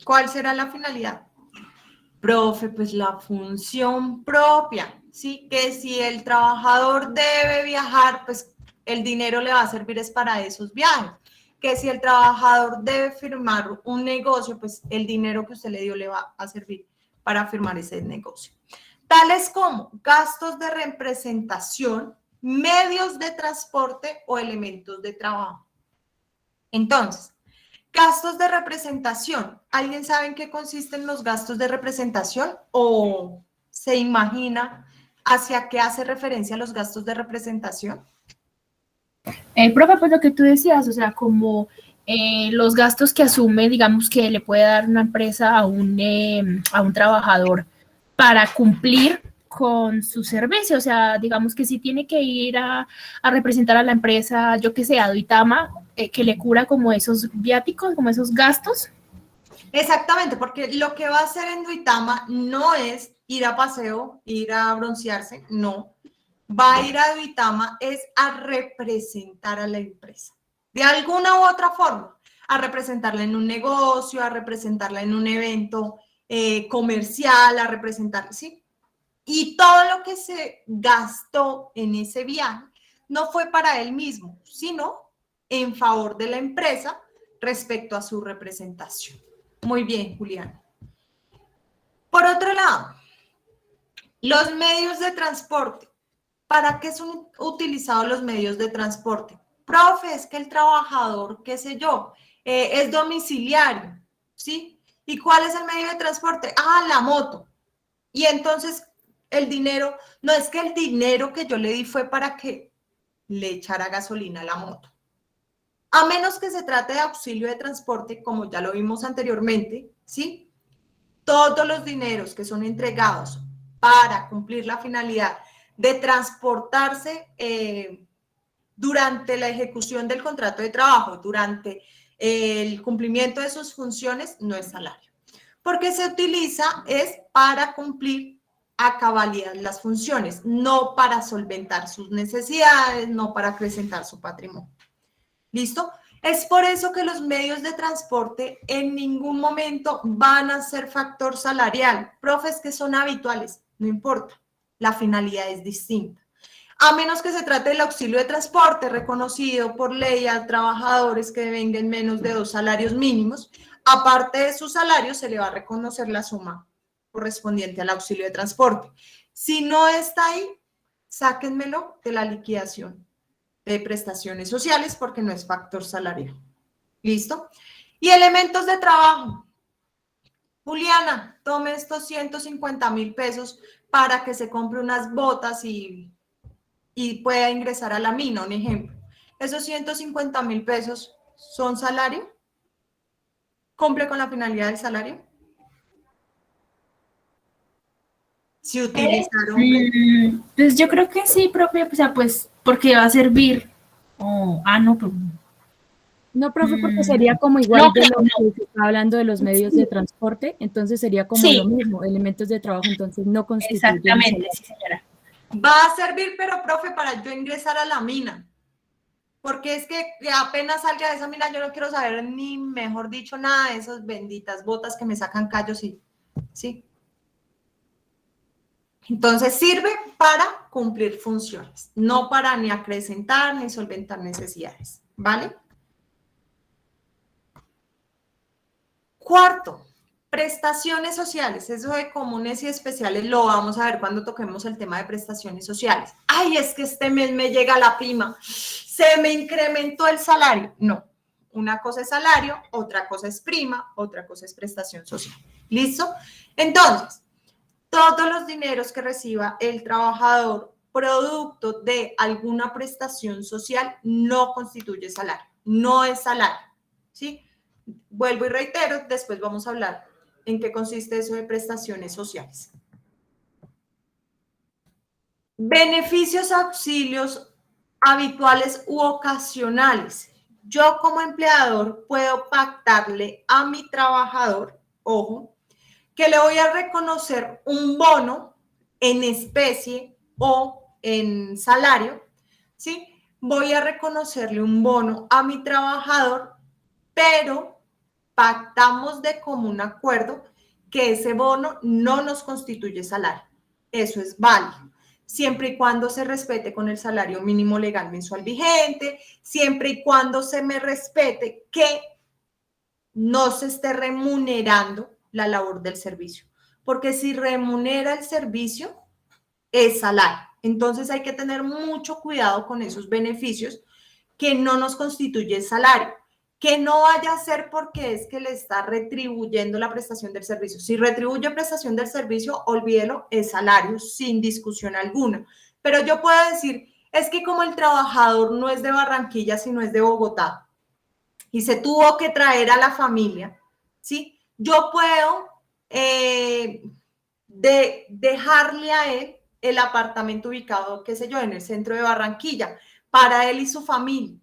¿Cuál será la finalidad? Profe, pues la función propia, ¿sí? Que si el trabajador debe viajar, pues el dinero le va a servir es para esos viajes. Que si el trabajador debe firmar un negocio, pues el dinero que usted le dio le va a servir para firmar ese negocio. Tales como gastos de representación, medios de transporte o elementos de trabajo. Entonces, gastos de representación. ¿Alguien sabe en qué consisten los gastos de representación o se imagina hacia qué hace referencia los gastos de representación? Profe, pues lo que tú decías, o sea, como los gastos que asume, digamos, que le puede dar una empresa a un trabajador para cumplir con su servicio. O sea, digamos que si tiene que ir a representar a la empresa, yo que sé, a Duitama, que le cubra como esos viáticos, como esos gastos. Exactamente, porque lo que va a hacer en Duitama no es ir a paseo, ir a broncearse, no. Va a ir a Duitama es a representar a la empresa, de alguna u otra forma, a representarla en un negocio, a representarla en un evento comercial, a representarla, ¿sí? Y todo lo que se gastó en ese viaje no fue para él mismo, sino en favor de la empresa respecto a su representación. Muy bien, Julián. Por otro lado, los medios de transporte. ¿Para qué son utilizados los medios de transporte? Profe, es que el trabajador, qué sé yo, es domiciliario, ¿sí? ¿Y cuál es el medio de transporte? Ah, la moto. Y entonces el dinero, no es que el dinero que yo le di fue para que le echara gasolina a la moto. A menos que se trate de auxilio de transporte, como ya lo vimos anteriormente, ¿sí? Todos los dineros que son entregados para cumplir la finalidad de transportarse durante la ejecución del contrato de trabajo, durante el cumplimiento de sus funciones, no es salario. Porque se utiliza es para cumplir a cabalidad las funciones, no para solventar sus necesidades, no para acrecentar su patrimonio. ¿Listo? Es por eso que los medios de transporte en ningún momento van a ser factor salarial. Profes que son habituales, no importa, la finalidad es distinta. A menos que se trate del auxilio de transporte reconocido por ley a trabajadores que vengan menos de 2 salarios mínimos, aparte de su salario se le va a reconocer la suma correspondiente al auxilio de transporte. Si no está ahí, sáquenmelo de la liquidación de prestaciones sociales porque no es factor salarial. ¿Listo? Y elementos de trabajo. Juliana, tome estos 150,000 pesos para que se compre unas botas y pueda ingresar a la mina, un ejemplo. ¿Esos 150,000 pesos son salario? ¿Cumple con la finalidad del salario? Si utilizaron... Pues yo creo que sí, profe, o sea, pues, porque va a servir. No, pero... No, profe, porque sería como igual No, de claro, lo que se está hablando de los medios de transporte, entonces sería como Sí. lo mismo, elementos de trabajo, entonces no constituyen Exactamente, salario. sí, señora. Va a servir, pero profe, para yo ingresar a la mina. Porque es que apenas salga de esa mina, yo no quiero saber ni, mejor dicho, nada de esas benditas botas que me sacan callos y, ¿sí? Entonces sirve para cumplir funciones, no para ni acrecentar ni solventar necesidades, ¿vale? Cuarto, prestaciones sociales. Eso de comunes y especiales lo vamos a ver cuando toquemos el tema de prestaciones sociales. Ay, es que este mes me llega la prima, se me incrementó el salario. No, una cosa es salario, otra cosa es prima, otra cosa es prestación social. ¿Listo? Entonces, todos los dineros que reciba el trabajador producto de alguna prestación social no constituye salario, no es salario, ¿sí? Vuelvo y reitero, después vamos a hablar en qué consiste eso de prestaciones sociales. Beneficios, auxilios habituales u ocasionales. Yo como empleador puedo pactarle a mi trabajador, ojo, que le voy a reconocer un bono en especie o en salario, ¿sí? Voy a reconocerle un bono a mi trabajador, pero pactamos de común acuerdo que ese bono no nos constituye salario. Eso es válido, siempre y cuando se respete con el salario mínimo legal mensual vigente, siempre y cuando se me respete que no se esté remunerando la labor del servicio. Porque si remunera el servicio, es salario. Entonces hay que tener mucho cuidado con esos beneficios que no nos constituye salario. Que no vaya a ser porque es que le está retribuyendo la prestación del servicio. Si retribuye prestación del servicio, olvídelo, es salario sin discusión alguna. Pero yo puedo decir, es que como el trabajador no es de Barranquilla, sino es de Bogotá, y se tuvo que traer a la familia, ¿sí? Yo puedo dejarle a él el apartamento ubicado, qué sé yo, en el centro de Barranquilla, para él y su familia.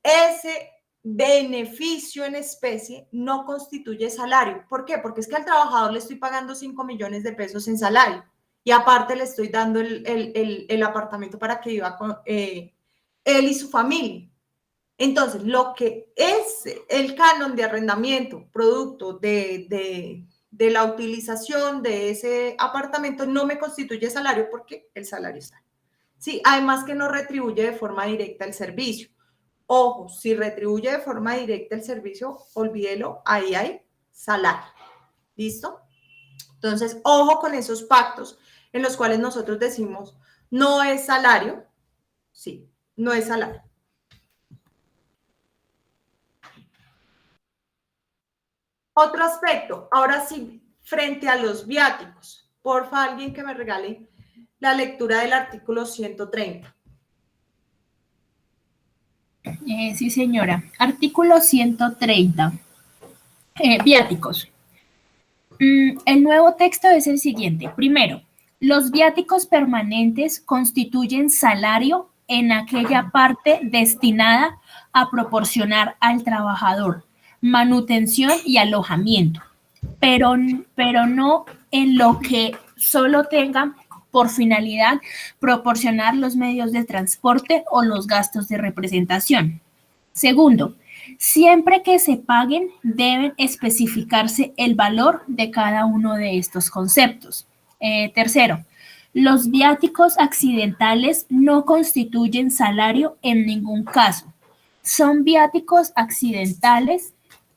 Ese beneficio en especie no constituye salario. ¿Por qué? Porque es que al trabajador le estoy pagando 5 millones de pesos en salario y aparte le estoy dando el apartamento para que viva con él y su familia. Entonces, lo que es el canon de arrendamiento, producto de la utilización de ese apartamento, no me constituye salario porque el salario está. Sí, además que no retribuye de forma directa el servicio. Ojo, si retribuye de forma directa el servicio, olvídelo, ahí hay salario. ¿Listo? Entonces, ojo con esos pactos en los cuales nosotros decimos, no es salario. Sí, no es salario. Otro aspecto, ahora sí, frente a los viáticos. Porfa, alguien que me regale la lectura del artículo 130. Sí, señora. Artículo 130. Viáticos. El nuevo texto es el siguiente. Primero, los viáticos permanentes constituyen salario en aquella parte destinada a proporcionar al trabajador manutención y alojamiento, pero no en lo que solo tenga por finalidad proporcionar los medios de transporte o los gastos de representación. Segundo, siempre que se paguen, deben especificarse el valor de cada uno de estos conceptos. Tercero, los viáticos accidentales no constituyen salario en ningún caso. Son viáticos accidentales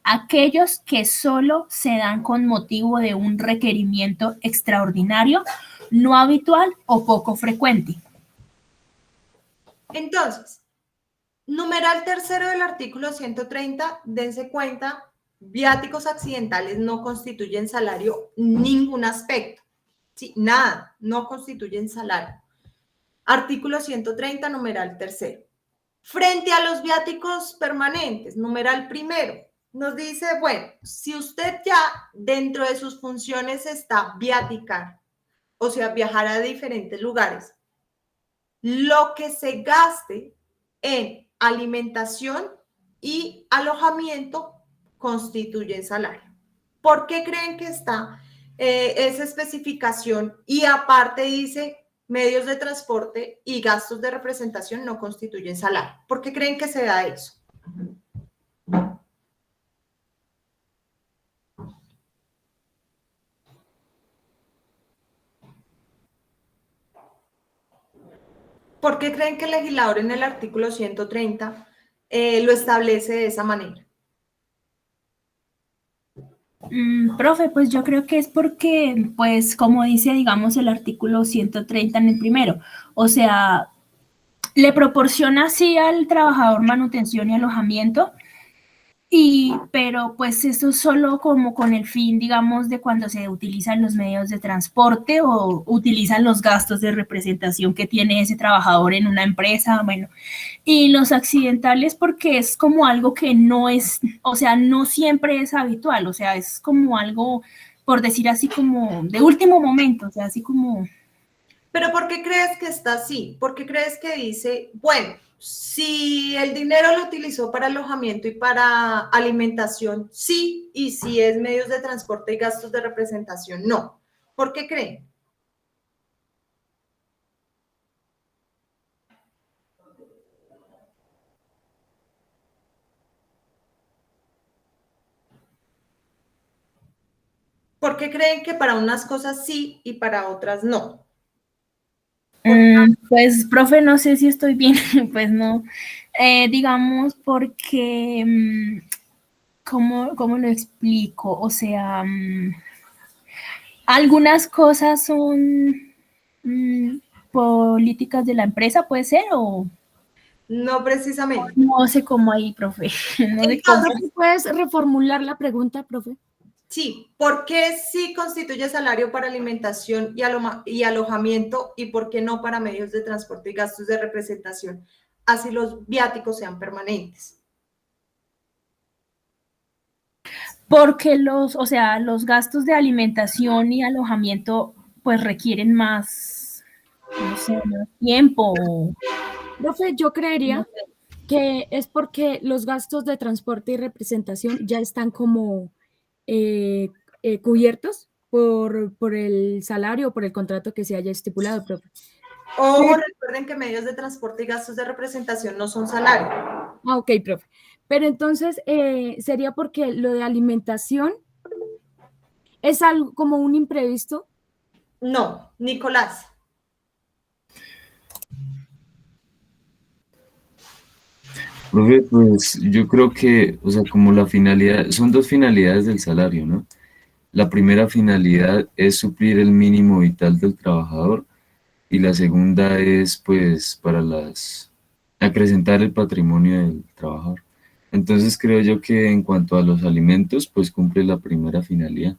aquellos que solo se dan con motivo de un requerimiento extraordinario, no habitual o poco frecuente. Entonces, numeral tercero del artículo 130, dense cuenta, viáticos accidentales no constituyen salario en ningún aspecto. Sí, nada, no constituyen salario. Artículo 130, numeral tercero. Frente a los viáticos permanentes, numeral primero, nos dice, bueno, si usted ya dentro de sus funciones está viaticar, o sea, viajar a diferentes lugares, lo que se gaste en alimentación y alojamiento constituye salario. ¿Por qué creen que está esa especificación? Y aparte dice, medios de transporte y gastos de representación no constituyen salario. ¿Por qué creen que se da eso? ¿Por qué creen que el legislador en el artículo 130 lo establece de esa manera? Profe, pues yo creo que es porque, pues como dice, digamos, el artículo 130 en el primero, o sea, le proporciona sí al trabajador manutención y alojamiento, pero pues eso solo como con el fin, digamos, de cuando se utilizan los medios de transporte o utilizan los gastos de representación que tiene ese trabajador en una empresa, bueno, y los accidentales porque es como algo que no es, o sea, no siempre es habitual, o sea, es como algo, por decir así, como de último momento, o sea, así como... ¿Pero por qué crees que está así? ¿Por qué crees que dice, bueno, si el dinero lo utilizó para alojamiento y para alimentación, sí, y si es medios de transporte y gastos de representación, no? ¿Por qué creen? ¿Por qué creen que para unas cosas sí y para otras no? Pues, profe, no sé si estoy bien, pues no, digamos porque, ¿cómo lo explico? O sea, algunas cosas son políticas de la empresa, ¿puede ser? O No precisamente. no sé cómo ahí, profe, no sé cómo. Entonces, ¿puedes reformular la pregunta, profe? Sí, ¿por qué sí constituye salario para alimentación y alojamiento y por qué no para medios de transporte y gastos de representación? Así los viáticos sean permanentes. Porque o sea, los gastos de alimentación y alojamiento pues requieren más, No sé, no, tiempo. Profe, yo No creería sé. que es porque los gastos de transporte y representación ya están como cubiertos por el salario o por el contrato que se haya estipulado, profe. Ojo, Pero, recuerden que medios de transporte y gastos de representación no son salario. ok, profe. Pero entonces sería porque lo de alimentación es algo como un imprevisto. No, Nicolás. Profe, pues yo creo que, o sea, como la finalidad, son dos finalidades del salario, ¿no? La primera finalidad es suplir el mínimo vital del trabajador y la segunda es, pues, para acrecentar el patrimonio del trabajador. Entonces creo yo que en cuanto a los alimentos, pues cumple la primera finalidad.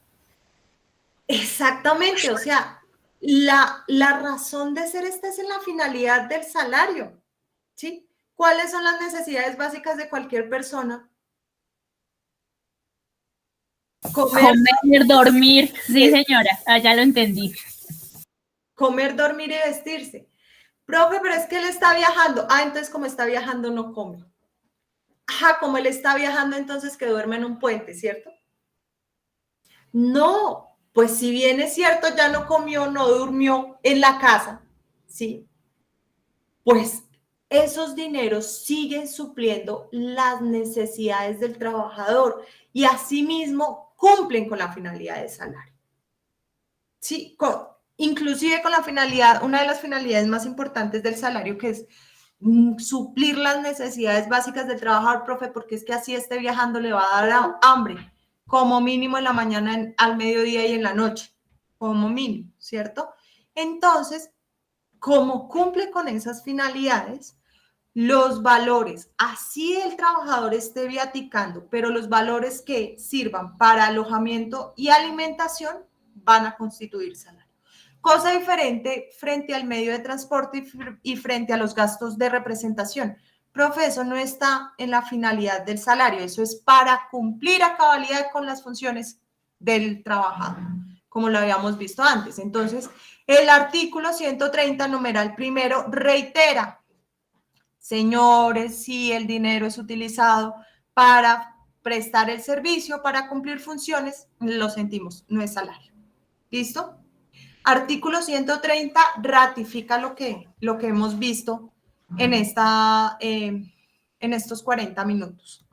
Exactamente, o sea, la razón de ser esta es en la finalidad del salario, ¿sí? ¿Cuáles son las necesidades básicas de cualquier persona? Comer, Comer, dormir. Sí, señora, allá lo entendí. comer, dormir y vestirse. Profe, pero es que él está viajando. Ah, entonces como está viajando no come. Ajá, como él está viajando, entonces que duerme en un puente, ¿cierto? No, pues si bien es cierto, ya no comió, no durmió en la casa, ¿sí? Pues esos dineros siguen supliendo las necesidades del trabajador y asimismo cumplen con la finalidad del salario. Sí, inclusive con la finalidad, una de las finalidades más importantes del salario, que es suplir las necesidades básicas del trabajador, profe, porque es que así esté viajando le va a dar hambre, como mínimo en la mañana, al mediodía y en la noche, como mínimo, ¿cierto? Entonces, como cumple con esas finalidades, los valores, así el trabajador esté viaticando, pero los valores que sirvan para alojamiento y alimentación van a constituir salario. Cosa diferente frente al medio de transporte y frente a los gastos de representación. Profe, eso no está en la finalidad del salario, eso es para cumplir a cabalidad con las funciones del trabajador, como lo habíamos visto antes. Entonces, el artículo 130, numeral primero, reitera: señores, si el dinero es utilizado para prestar el servicio, para cumplir funciones, lo sentimos, no es salario. ¿Listo? Artículo 130 ratifica lo que hemos visto en estos 40 minutos.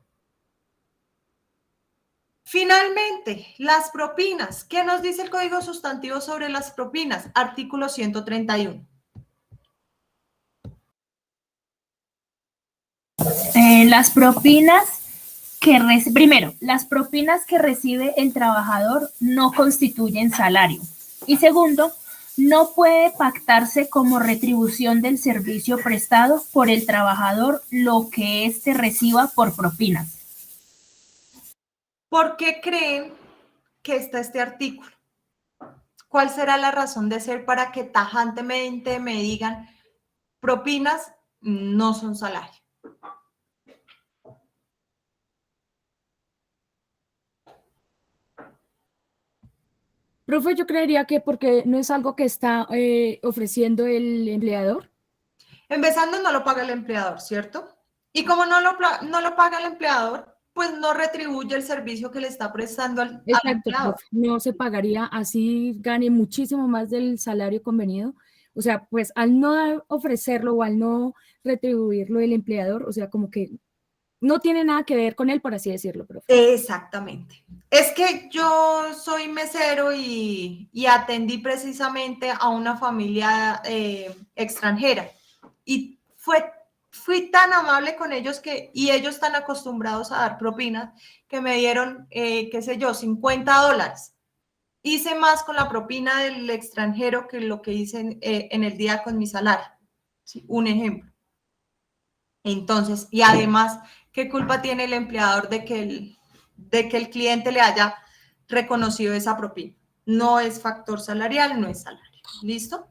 Finalmente, las propinas. ¿Qué nos dice el Código Sustantivo sobre las propinas? Artículo 131. Las propinas primero, las propinas que recibe el trabajador no constituyen salario. Y segundo, no puede pactarse como retribución del servicio prestado por el trabajador lo que éste reciba por propinas. ¿Por qué creen que está este artículo? ¿Cuál será la razón de ser para que tajantemente me digan propinas no son salario? Profe, yo creería que porque no es algo que está ofreciendo el empleador. Empezando, no lo paga el empleador, ¿cierto? Y como no lo paga el empleador, pues no retribuye el servicio que le está prestando al Exacto, empleador. profe. No se pagaría así, gane muchísimo más del salario convenido. O sea, pues al no ofrecerlo o al no retribuirlo el empleador, o sea, como que no tiene nada que ver con él, por así decirlo, profe. Exactamente. Es que yo soy mesero y atendí precisamente a una familia extranjera y fui tan amable con ellos y ellos tan acostumbrados a dar propinas que me dieron, qué sé yo, $50. Hice más con la propina del extranjero que lo que hice en el día con mi salario. ¿Sí? Un ejemplo. Entonces, y además, ¿qué culpa tiene el empleador de que el cliente le haya reconocido esa propina? No es factor salarial, no es salario. ¿Listo?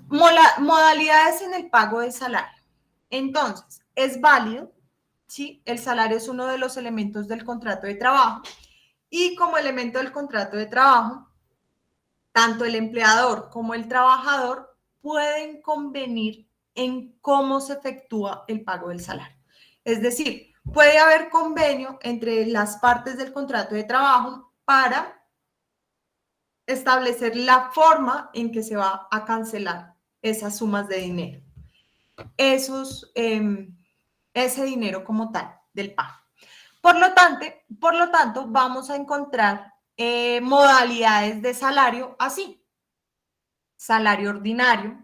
Modalidades en el pago de salario. Entonces, es válido, ¿sí? El salario es uno de los elementos del contrato de trabajo y como elemento del contrato de trabajo tanto el empleador como el trabajador pueden convenir en cómo se efectúa el pago del salario. Es decir, puede haber convenio entre las partes del contrato de trabajo para establecer la forma en que se va a cancelar esas sumas de dinero, ese dinero como tal del pago. Por lo tanto, vamos a encontrar modalidades de salario así: salario ordinario,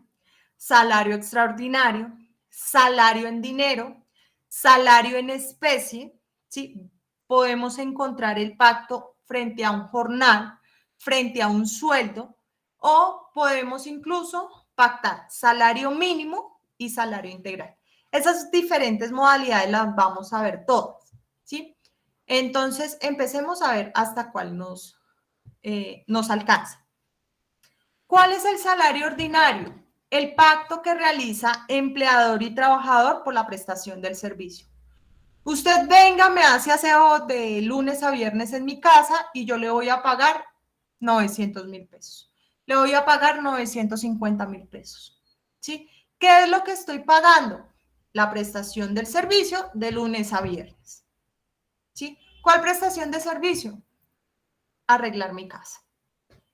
salario extraordinario, salario en dinero, salario en especie, ¿sí? Podemos encontrar el pacto frente a un jornal, frente a un sueldo, o podemos incluso pactar salario mínimo y salario integral. Esas diferentes modalidades las vamos a ver todas, ¿sí? Entonces, empecemos a ver hasta cuál nos alcanza. ¿Cuál es el salario ordinario? El pacto que realiza empleador y trabajador por la prestación del servicio. Usted venga, me hace aseo de lunes a viernes en mi casa y yo le voy a pagar 900.000 pesos. Le voy a pagar 950.000 pesos. ¿Sí? ¿Qué es lo que estoy pagando? La prestación del servicio de lunes a viernes. ¿Sí? ¿Cuál prestación de servicio? Arreglar mi casa.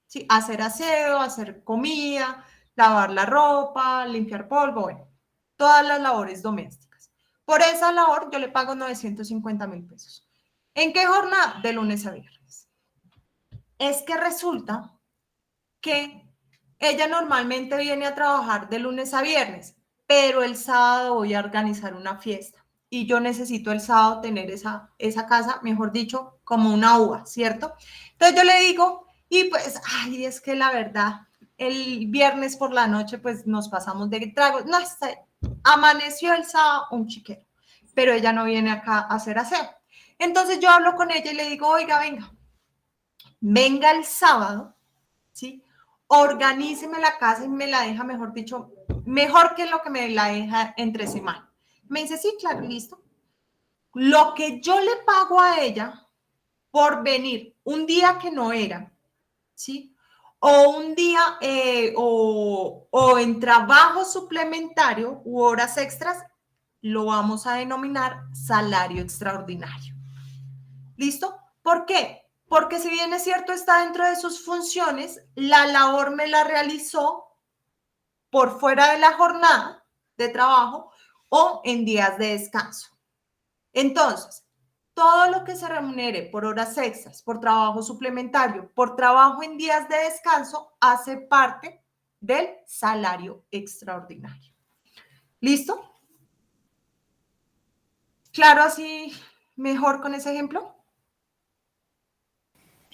¿Sí? Hacer aseo, hacer comida, lavar la ropa, limpiar polvo, bueno, todas las labores domésticas. Por esa labor yo le pago 950.000 pesos. ¿En qué jornada? De lunes a viernes. Es que resulta que ella normalmente viene a trabajar de lunes a viernes, pero el sábado voy a organizar una fiesta y yo necesito el sábado tener esa casa, mejor dicho, como una uva, ¿cierto? Entonces yo le digo, y pues, ay, es que la verdad, el viernes por la noche, pues nos pasamos de tragos. No, amaneció el sábado un chiquero, pero ella no viene acá a hacer aseo. Entonces yo hablo con ella y le digo, oiga, venga el sábado, ¿sí? Organíceme la casa y me la deja, mejor dicho, mejor que lo que me la deja entre semana. Me dice, sí, claro, listo. Lo que yo le pago a ella por venir un día que no era, ¿sí? O un día, o en trabajo suplementario u horas extras, lo vamos a denominar salario extraordinario. ¿Listo? ¿Por qué? Porque si bien es cierto, está dentro de sus funciones, la labor me la realizó por fuera de la jornada de trabajo o en días de descanso. Entonces, todo lo que se remunere por horas extras, por trabajo suplementario, por trabajo en días de descanso, hace parte del salario extraordinario. ¿Listo? ¿Claro así mejor con ese ejemplo?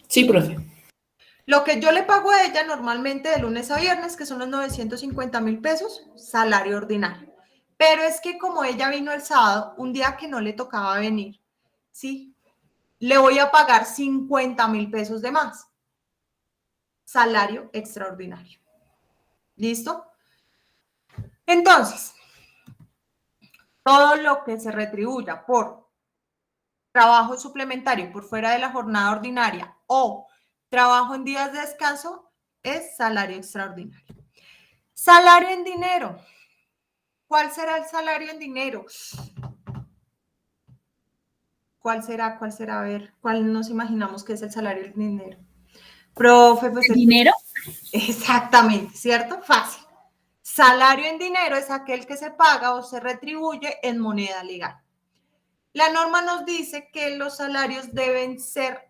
Sí, profe. Lo que yo le pago a ella normalmente de lunes a viernes, que son los 950.000 pesos, salario ordinario. Pero es que como ella vino el sábado, un día que no le tocaba venir, ¿sí? Le voy a pagar 50.000 pesos de más. Salario extraordinario. ¿Listo? Entonces, todo lo que se retribuya por trabajo suplementario por fuera de la jornada ordinaria o trabajo en días de descanso es salario extraordinario. Salario en dinero. ¿Cuál será el salario en dinero? ¿Cuál será? A ver, ¿cuál nos imaginamos que es el salario en dinero? Profe, pues ¿Dinero? Exactamente, ¿cierto? Fácil. Salario en dinero es aquel que se paga o se retribuye en moneda legal. La norma nos dice que los salarios deben ser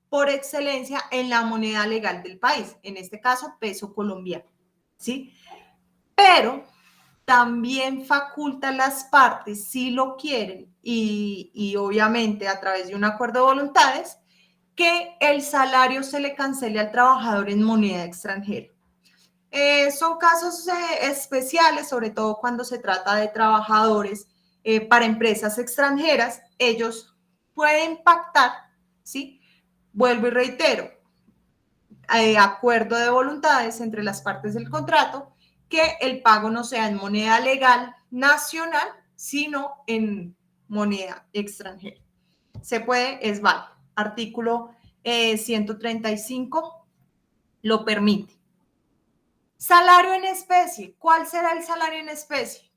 por excelencia en la moneda legal del país, en este caso peso colombiano, ¿sí? Pero también faculta a las partes, si lo quieren, y obviamente a través de un acuerdo de voluntades, que el salario se le cancele al trabajador en moneda extranjera. Son casos especiales, sobre todo cuando se trata de trabajadores para empresas extranjeras. Ellos pueden pactar, ¿sí? Vuelvo y reitero, acuerdo de voluntades entre las partes del contrato, que el pago no sea en moneda legal nacional, sino en moneda extranjera. Se puede, es válido. Artículo 135 lo permite. Salario en especie. ¿Cuál será el salario en especie?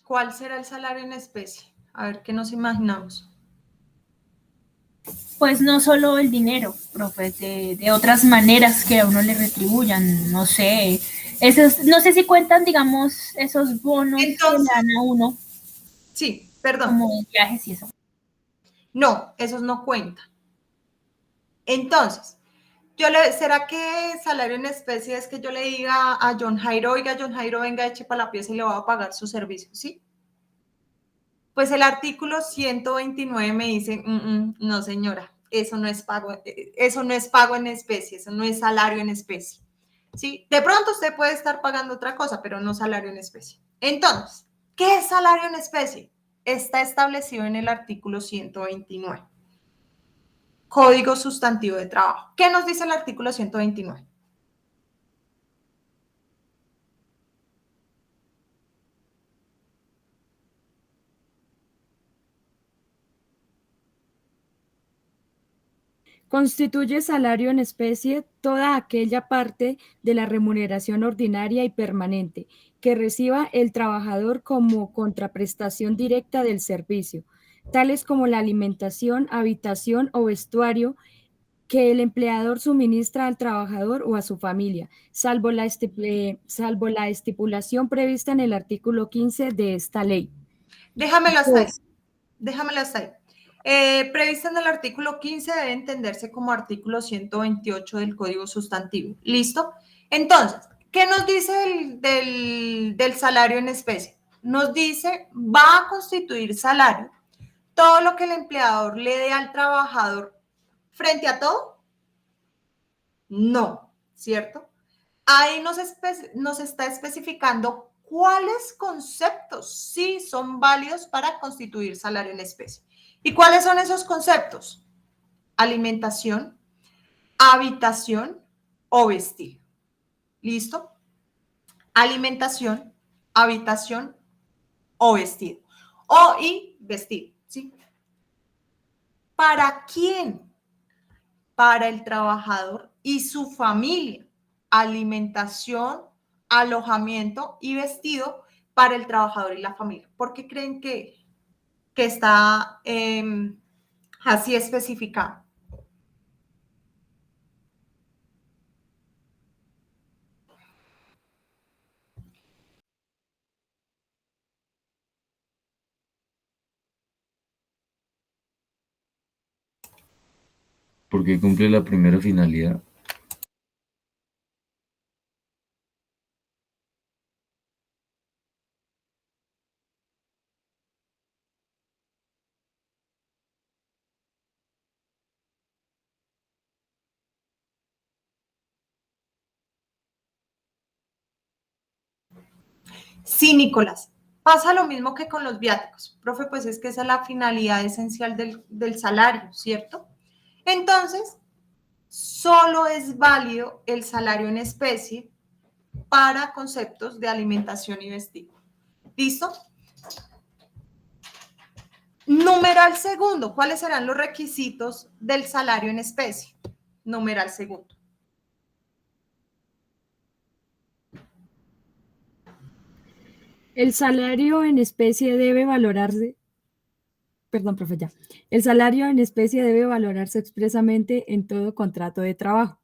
¿Cuál será el salario en especie? A ver, ¿qué nos imaginamos? Pues no solo el dinero, profe, de otras maneras que a uno le retribuyan, no sé. Esos, no sé si cuentan, digamos, esos bonos que le Entonces, dan a uno, sí, perdón. como de viajes y eso. No, esos no cuentan. Entonces, ¿será que salario en especie es que yo le diga a John Jairo, oiga, John Jairo, venga, eche para la pieza y le voy a pagar su servicio? ¿Sí? Pues el artículo 129 me dice, no señora, eso no es pago en especie, eso no es salario en especie. ¿Sí? De pronto usted puede estar pagando otra cosa, pero no salario en especie. Entonces, ¿qué es salario en especie? Está establecido en el artículo 129. Código sustantivo de trabajo. ¿Qué nos dice el artículo 129? Constituye salario en especie toda aquella parte de la remuneración ordinaria y permanente que reciba el trabajador como contraprestación directa del servicio, tales como la alimentación, habitación o vestuario que el empleador suministra al trabajador o a su familia, salvo la estipulación prevista en el artículo 15 de esta ley. Déjamelo hasta ahí. Déjamelo hasta ahí. Prevista en el artículo 15 debe entenderse como artículo 128 del Código Sustantivo. ¿Listo? Entonces, ¿qué nos dice del salario en especie? Nos dice, va a constituir salario todo lo que el empleador le dé al trabajador frente a todo. No, ¿cierto? Ahí nos está especificando cuáles conceptos sí son válidos para constituir salario en especie. ¿Y cuáles son esos conceptos? Alimentación, habitación o vestido. ¿Listo? Alimentación, habitación o vestido. Y vestido, ¿sí? ¿Para quién? Para el trabajador y su familia. Alimentación, alojamiento y vestido para el trabajador y la familia. ¿Por qué creen que está así especificado? Porque cumple la primera finalidad. Sí, Nicolás. Pasa lo mismo que con los viáticos. Profe, pues es que esa es la finalidad esencial del salario, ¿cierto? Entonces, solo es válido el salario en especie para conceptos de alimentación y vestido. ¿Listo? Numeral segundo. ¿Cuáles serán los requisitos del salario en especie? Numeral segundo. El salario en especie debe valorarse, perdón, profe, ya. El salario en especie debe valorarse expresamente en todo contrato de trabajo.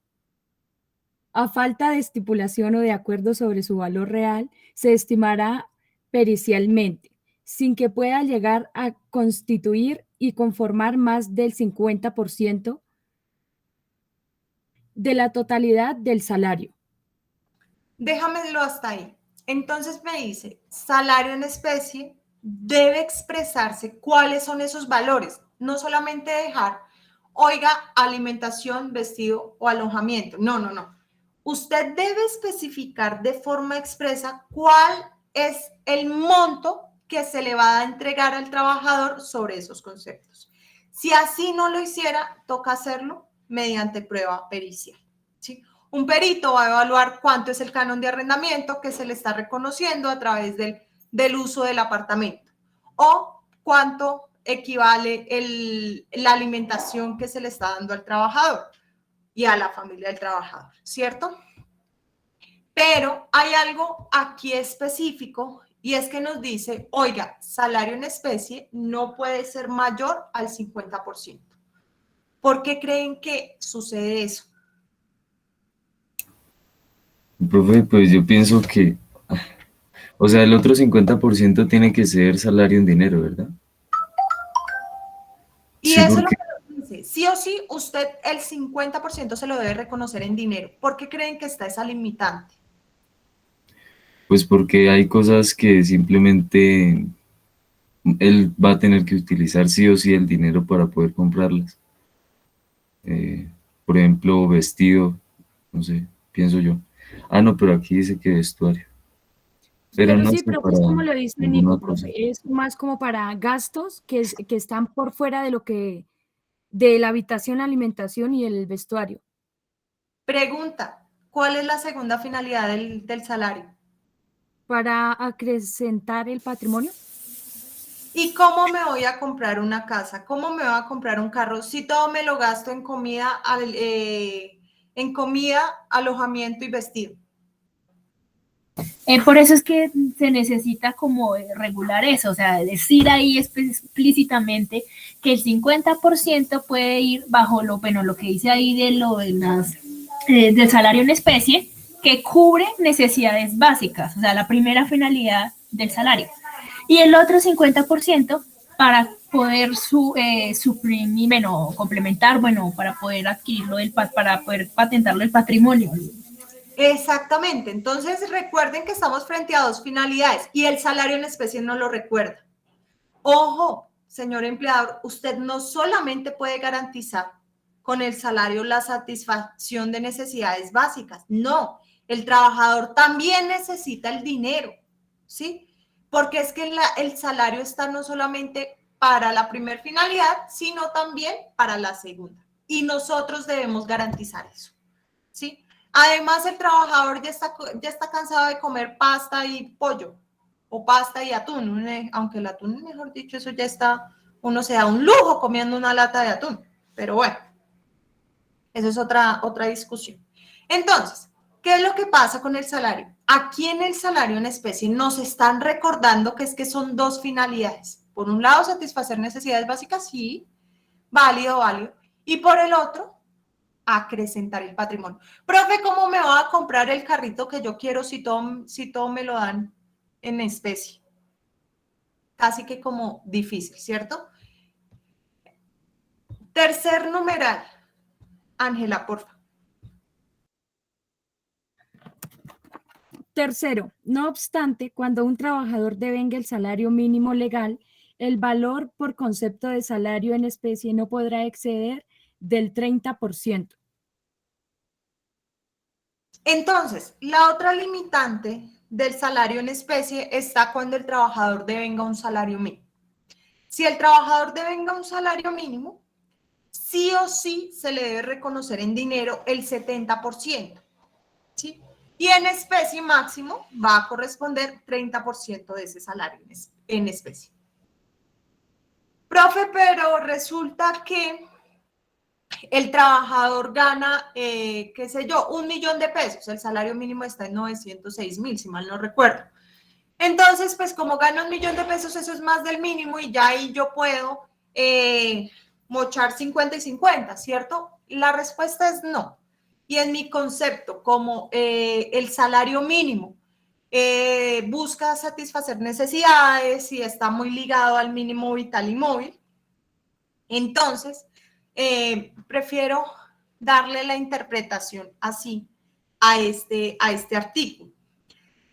A falta de estipulación o de acuerdo sobre su valor real, se estimará pericialmente, sin que pueda llegar a constituir y conformar más del 50% de la totalidad del salario. Déjamelo hasta ahí. Entonces me dice, salario en especie debe expresarse cuáles son esos valores, no solamente dejar, oiga, alimentación, vestido o alojamiento. No, no, no. Usted debe especificar de forma expresa cuál es el monto que se le va a entregar al trabajador sobre esos conceptos. Si así no lo hiciera, toca hacerlo mediante prueba pericial, ¿sí? Un perito va a evaluar cuánto es el canon de arrendamiento que se le está reconociendo a través del uso del apartamento o cuánto equivale la alimentación que se le está dando al trabajador y a la familia del trabajador, ¿cierto? Pero hay algo aquí específico y es que nos dice, oiga, salario en especie no puede ser mayor al 50%. ¿Por qué creen que sucede eso? Profe, pues yo pienso que, o sea, el otro 50% tiene que ser salario en dinero, ¿verdad? Y Sí, eso es lo porque, que nos dice. Sí o sí, usted el 50% se lo debe reconocer en dinero. ¿Por qué creen que está esa limitante? pues porque hay cosas que simplemente él va a tener que utilizar sí o sí el dinero para poder comprarlas. Por ejemplo, vestido, no sé, pienso yo. Ah, no, pero aquí dice que vestuario. Pero Pero no sí, sé pero para es como lo dice alguna Nico, otra cosa. profe, es más como para gastos que están por fuera de la habitación, la alimentación y el vestuario. Pregunta, ¿cuál es la segunda finalidad del salario? Para acrecentar el patrimonio. ¿Y cómo me voy a comprar una casa? ¿Cómo me voy a comprar un carro? Si todo me lo gasto en comida, alojamiento y vestido. Por eso es que se necesita como regular eso, o sea, decir ahí explícitamente que el 50% puede ir bajo lo que dice ahí del salario en especie, que cubre necesidades básicas, o sea, la primera finalidad del salario. Y el otro 50% para poder suprimir, bueno, complementar, bueno, para poder adquirirlo, para poder patentarlo el patrimonio. Exactamente. Entonces recuerden que estamos frente a dos finalidades y el salario en especie no lo recuerda. Ojo, señor empleador, usted no solamente puede garantizar con el salario la satisfacción de necesidades básicas, no, el trabajador también necesita el dinero, ¿sí? Porque es que el salario está no solamente para la primera finalidad, sino también para la segunda. Y nosotros debemos garantizar eso, ¿sí? Además, el trabajador ya está cansado de comer pasta y pollo o pasta y atún, aunque el atún, mejor dicho, eso ya está, uno se da un lujo comiendo una lata de atún, pero bueno, eso es otra discusión. Entonces, ¿qué es lo que pasa con el salario? Aquí en el salario en especie nos están recordando que es que son dos finalidades. Por un lado, satisfacer necesidades básicas, sí, válido, válido. Y por el otro, acrecentar el patrimonio. Profe, ¿cómo me va a comprar el carrito que yo quiero si todo me lo dan en especie? Casi que como difícil, ¿cierto? Tercer numeral. Ángela, porfa. Tercero, no obstante, cuando un trabajador devenga el salario mínimo legal, el valor por concepto de salario en especie no podrá exceder del 30%. Entonces, la otra limitante del salario en especie está cuando el trabajador devenga un salario mínimo. Si el trabajador devenga un salario mínimo, sí o sí se le debe reconocer en dinero el 70%, ¿sí? Y en especie máximo va a corresponder 30% de ese salario en especie. Profe, pero resulta que el trabajador gana, qué sé yo, 1.000.000 de pesos. El salario mínimo está en 906.000, si mal no recuerdo. Entonces, pues como gana 1.000.000 de pesos, eso es más del mínimo y ya ahí yo puedo mochar 50 y 50, ¿cierto? La respuesta es no. Y en mi concepto, como el salario mínimo busca satisfacer necesidades y está muy ligado al mínimo vital y móvil, entonces prefiero darle la interpretación así a este artículo.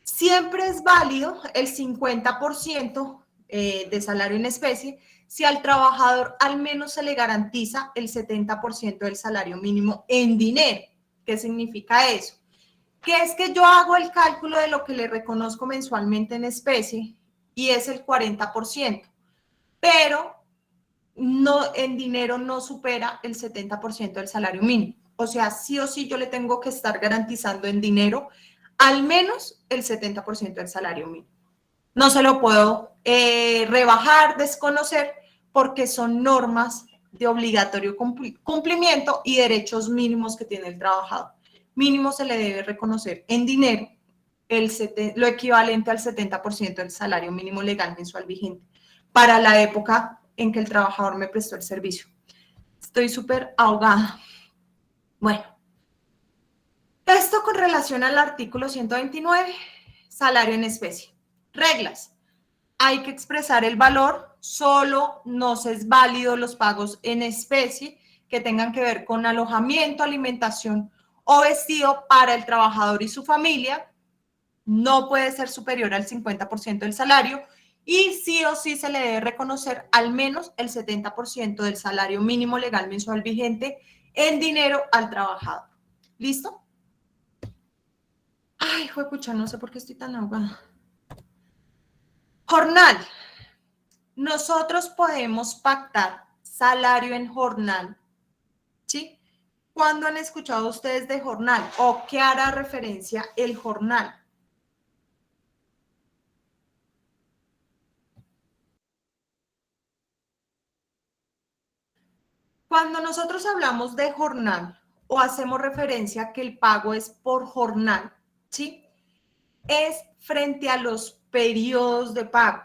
Siempre es válido el 50% de salario en especie si al trabajador al menos se le garantiza el 70% del salario mínimo en dinero. ¿Qué significa eso? Que es que yo hago el cálculo de lo que le reconozco mensualmente en especie y es el 40%, pero no, en dinero no supera el 70% del salario mínimo. O sea, sí o sí yo le tengo que estar garantizando en dinero al menos el 70% del salario mínimo. No se lo puedo rebajar, desconocer, porque son normas de obligatorio cumplimiento y derechos mínimos que tiene el trabajador. Mínimo se le debe reconocer en dinero lo equivalente al 70% del salario mínimo legal mensual vigente para la época en que el trabajador me prestó el servicio. Estoy súper ahogada. Bueno, esto con relación al artículo 129, salario en especie. Reglas. Hay que expresar el valor, solo nos es válido los pagos en especie que tengan que ver con alojamiento, alimentación o vestido para el trabajador y su familia. No puede ser superior al 50% del salario y sí o sí se le debe reconocer al menos el 70% del salario mínimo legal mensual vigente en dinero al trabajador. ¿Listo? Ay, juepucha, no sé por qué estoy tan ahogada. Jornal. Nosotros podemos pactar salario en jornal, ¿sí? ¿Cuándo han escuchado ustedes de jornal o qué hará referencia el jornal? Cuando nosotros hablamos de jornal o hacemos referencia a que el pago es por jornal, ¿sí? Es frente a los periodos de pago.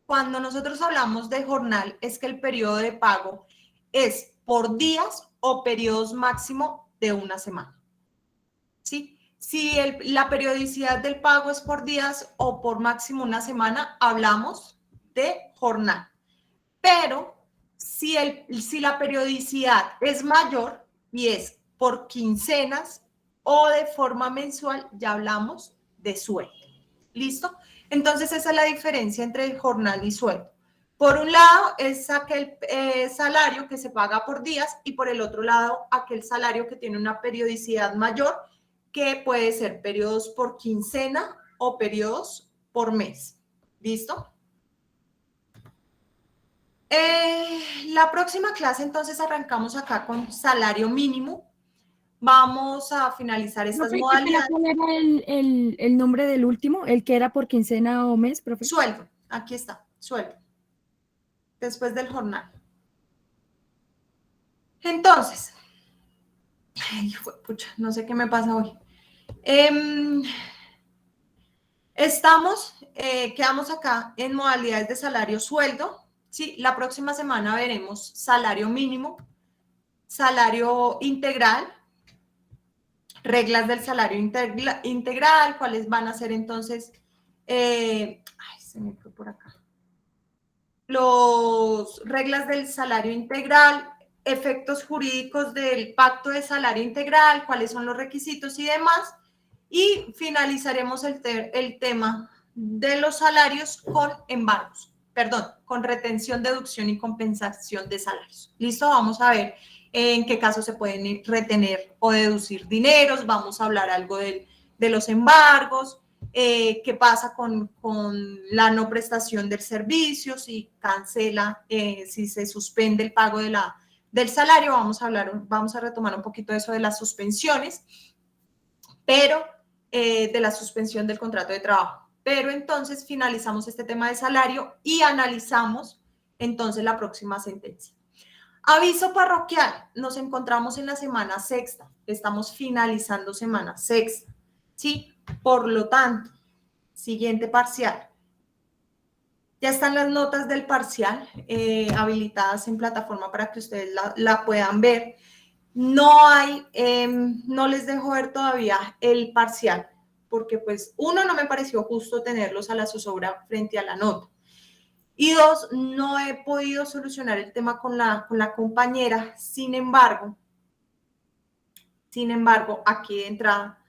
Cuando nosotros hablamos de jornal, es que el periodo de pago es por días o periodos máximo de una semana. ¿Sí? Si la periodicidad del pago es por días o por máximo una semana, hablamos de jornal. Pero si la periodicidad es mayor y es por quincenas o de forma mensual, ya hablamos de sueldo. ¿Listo? Entonces, esa es la diferencia entre jornal y sueldo. Por un lado, es aquel salario que se paga por días y por el otro lado, aquel salario que tiene una periodicidad mayor, que puede ser periodos por quincena o periodos por mes. ¿Listo? La próxima clase, entonces, arrancamos acá con salario mínimo. Vamos a finalizar estas Profe, modalidades. ¿cuál era el nombre del último? ¿El que era por quincena o mes, profe? Sueldo, aquí está, sueldo. Después del jornal. Entonces, ay, pucha, no sé qué me pasa hoy. Quedamos acá en modalidades de salario sueldo. Sí, la próxima semana veremos salario mínimo, salario integral, reglas del salario integral, cuáles van a ser entonces, ay, se me fue por acá. Los reglas del salario integral, efectos jurídicos del pacto de salario integral, cuáles son los requisitos y demás. Y finalizaremos el tema de los salarios con embargos, con retención, deducción y compensación de salarios. ¿Listo? Vamos a ver en qué casos se pueden retener o deducir dineros, vamos a hablar algo de los embargos, qué pasa con la no prestación del servicio, si cancela, si se suspende el pago del salario, vamos a retomar un poquito eso de las suspensiones, pero de la suspensión del contrato de trabajo. Pero entonces finalizamos este tema de salario y analizamos entonces la próxima sentencia. Aviso parroquial, nos encontramos en la semana sexta, estamos finalizando semana sexta, ¿sí? Por lo tanto, siguiente parcial. Ya están las notas del parcial habilitadas en plataforma para que ustedes la puedan ver. No les dejo ver todavía el parcial, porque pues uno, no me pareció justo tenerlos a la zozobra frente a la nota. Y dos, no he podido solucionar el tema con la compañera. Sin embargo, aquí de entrada,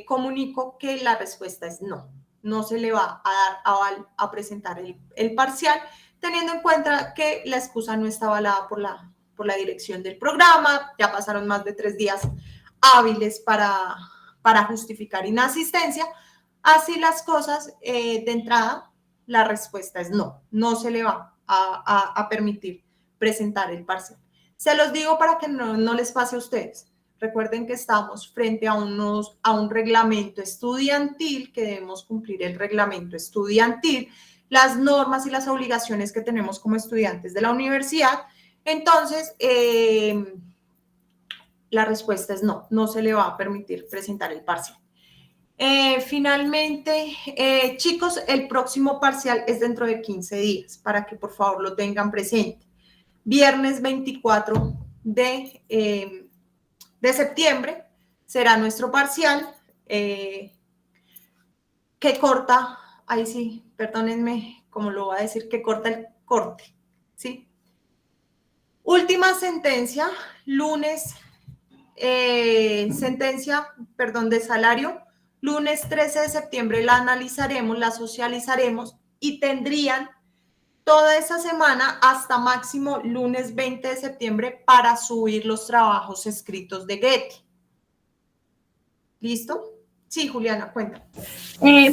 comunico que la respuesta es no. No se le va a dar aval a presentar el parcial, teniendo en cuenta que la excusa no está avalada por la dirección del programa. Ya pasaron más de 3 días hábiles para justificar inasistencia. Así las cosas, de entrada, la respuesta es no. No se le va a permitir presentar el parcial. Se los digo para que no les pase a ustedes. Recuerden que estamos frente a un reglamento estudiantil, que debemos cumplir el reglamento estudiantil. las normas y las obligaciones que tenemos como estudiantes de la universidad. Entonces, la respuesta es no, no se le va a permitir presentar el parcial. Finalmente, chicos, el próximo parcial es dentro de 15 días, para que por favor lo tengan presente. Viernes 24 de septiembre será nuestro parcial, que corta, ahí sí, perdónenme, como lo voy a decir, que corta el corte, ¿sí? Última sentencia, lunes, de salario, lunes 13 de septiembre la analizaremos, la socializaremos y tendrían toda esa semana hasta máximo lunes 20 de septiembre para subir los trabajos escritos de Getty. ¿Listo? Sí, Juliana, cuenta.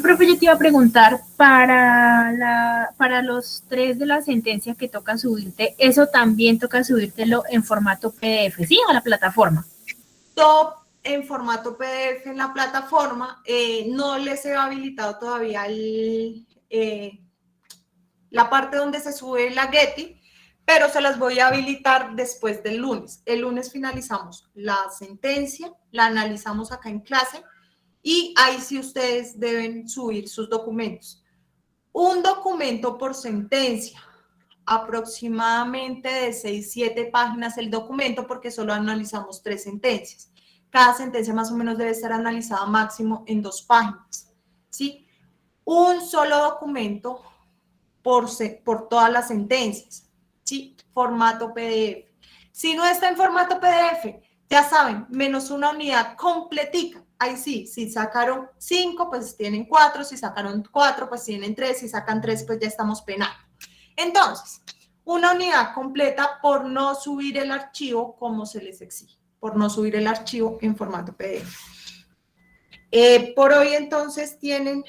Profe, yo te iba a preguntar, para los 3 de la sentencia que toca subirte, ¿eso también toca subírtelo en formato PDF, sí, a la plataforma? Todo en formato PDF en la plataforma. No les he habilitado todavía la parte donde se sube la Getty, pero se las voy a habilitar después del lunes. El lunes finalizamos la sentencia, la analizamos acá en clase y ahí sí ustedes deben subir sus documentos. Un documento por sentencia, aproximadamente de 6-7 páginas el documento, porque solo analizamos 3 sentencias. Cada sentencia más o menos debe estar analizada máximo en 2 páginas, ¿sí? Un solo documento por todas las sentencias, ¿sí? Formato PDF. Si no está en formato PDF, ya saben, menos una unidad completica. Ahí sí, si sacaron 5, pues tienen 4, si sacaron 4, pues tienen 3, si sacan 3, pues ya estamos penando. Entonces, una unidad completa por no subir el archivo como se les exige, por no subir el archivo en formato PDF. Por hoy entonces tienen,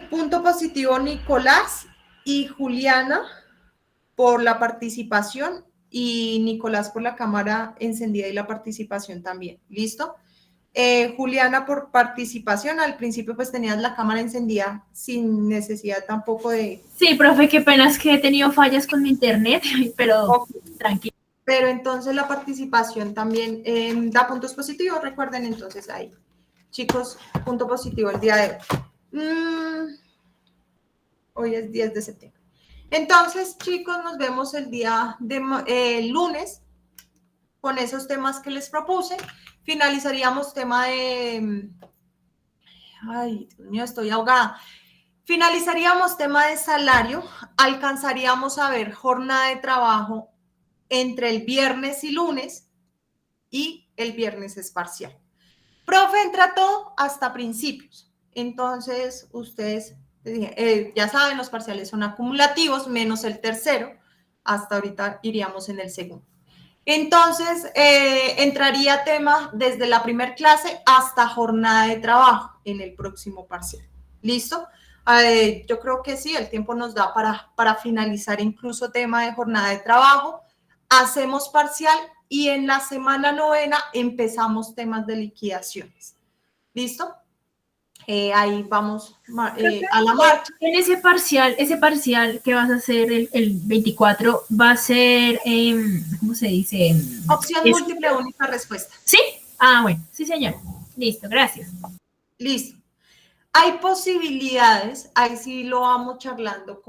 punto positivo Nicolás y Juliana por la participación y Nicolás por la cámara encendida y la participación también. ¿Listo? Juliana por participación, al principio pues tenías la cámara encendida sin necesidad tampoco de... Sí, profe, qué pena, es que he tenido fallas con mi internet, pero Okay. tranquilo. Pero entonces la participación también da puntos positivos, recuerden entonces ahí. Chicos, punto positivo el día de hoy. Hoy es 10 de septiembre. Entonces, chicos, nos vemos el día de lunes con esos temas que les propuse. Finalizaríamos tema de... Ay, Dios mío, estoy ahogada. Finalizaríamos tema de salario. Alcanzaríamos a ver jornada de trabajo entre el viernes y lunes y el viernes es parcial. Profe, entra todo hasta principios. Entonces, ustedes ya saben, los parciales son acumulativos menos el tercero. Hasta ahorita iríamos en el segundo. Entonces, entraría tema desde la primera clase hasta jornada de trabajo en el próximo parcial. ¿Listo? Yo creo que sí, el tiempo nos da para finalizar incluso tema de jornada de trabajo. Hacemos parcial y en la semana 9 empezamos temas de liquidaciones. ¿Listo? Ahí vamos a la marcha. En ese parcial que vas a hacer el 24, va a ser, ¿cómo se dice? Opción múltiple, única respuesta. ¿Sí? Ah, bueno, sí, señor. Listo, gracias. Listo. Hay posibilidades, ahí sí lo vamos charlando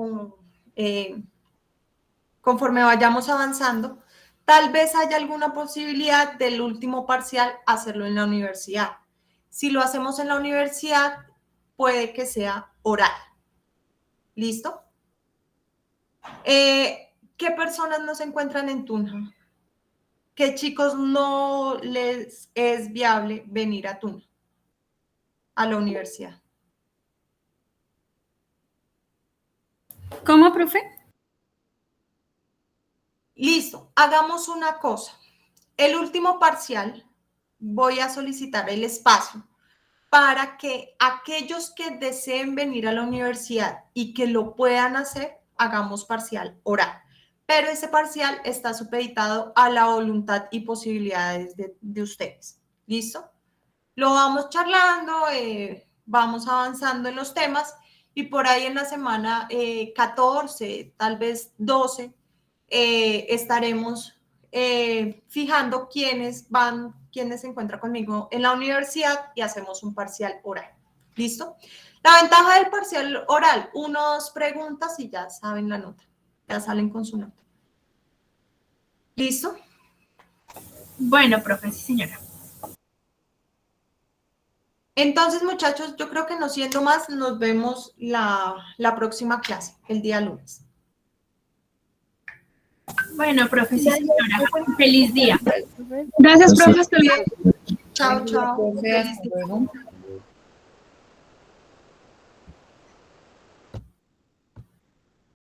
conforme vayamos avanzando. Tal vez haya alguna posibilidad del último parcial hacerlo en la universidad. Si lo hacemos en la universidad, puede que sea oral. ¿Listo? ¿Qué personas no se encuentran en Tunja? ¿Qué chicos no les es viable venir a Tunja, a la universidad? ¿Cómo, profe? Listo, hagamos una cosa. El último parcial voy a solicitar el espacio para que aquellos que deseen venir a la universidad y que lo puedan hacer, hagamos parcial oral. Pero ese parcial está supeditado a la voluntad y posibilidades de ustedes. ¿Listo? Lo vamos charlando, vamos avanzando en los temas y por ahí en la semana 14, tal vez 12, estaremos fijando quiénes se encuentran conmigo en la universidad y hacemos un parcial oral. ¿Listo? La ventaja del parcial oral, unas preguntas y ya saben la nota, ya salen con su nota. ¿Listo? Bueno, profe, sí, señora. Entonces, muchachos, yo creo que no siendo más, nos vemos la próxima clase, el día lunes. Bueno, profe, sí, señora. Feliz día. Gracias, profe. Hasta luego. Chao, chao. Profe, hasta luego.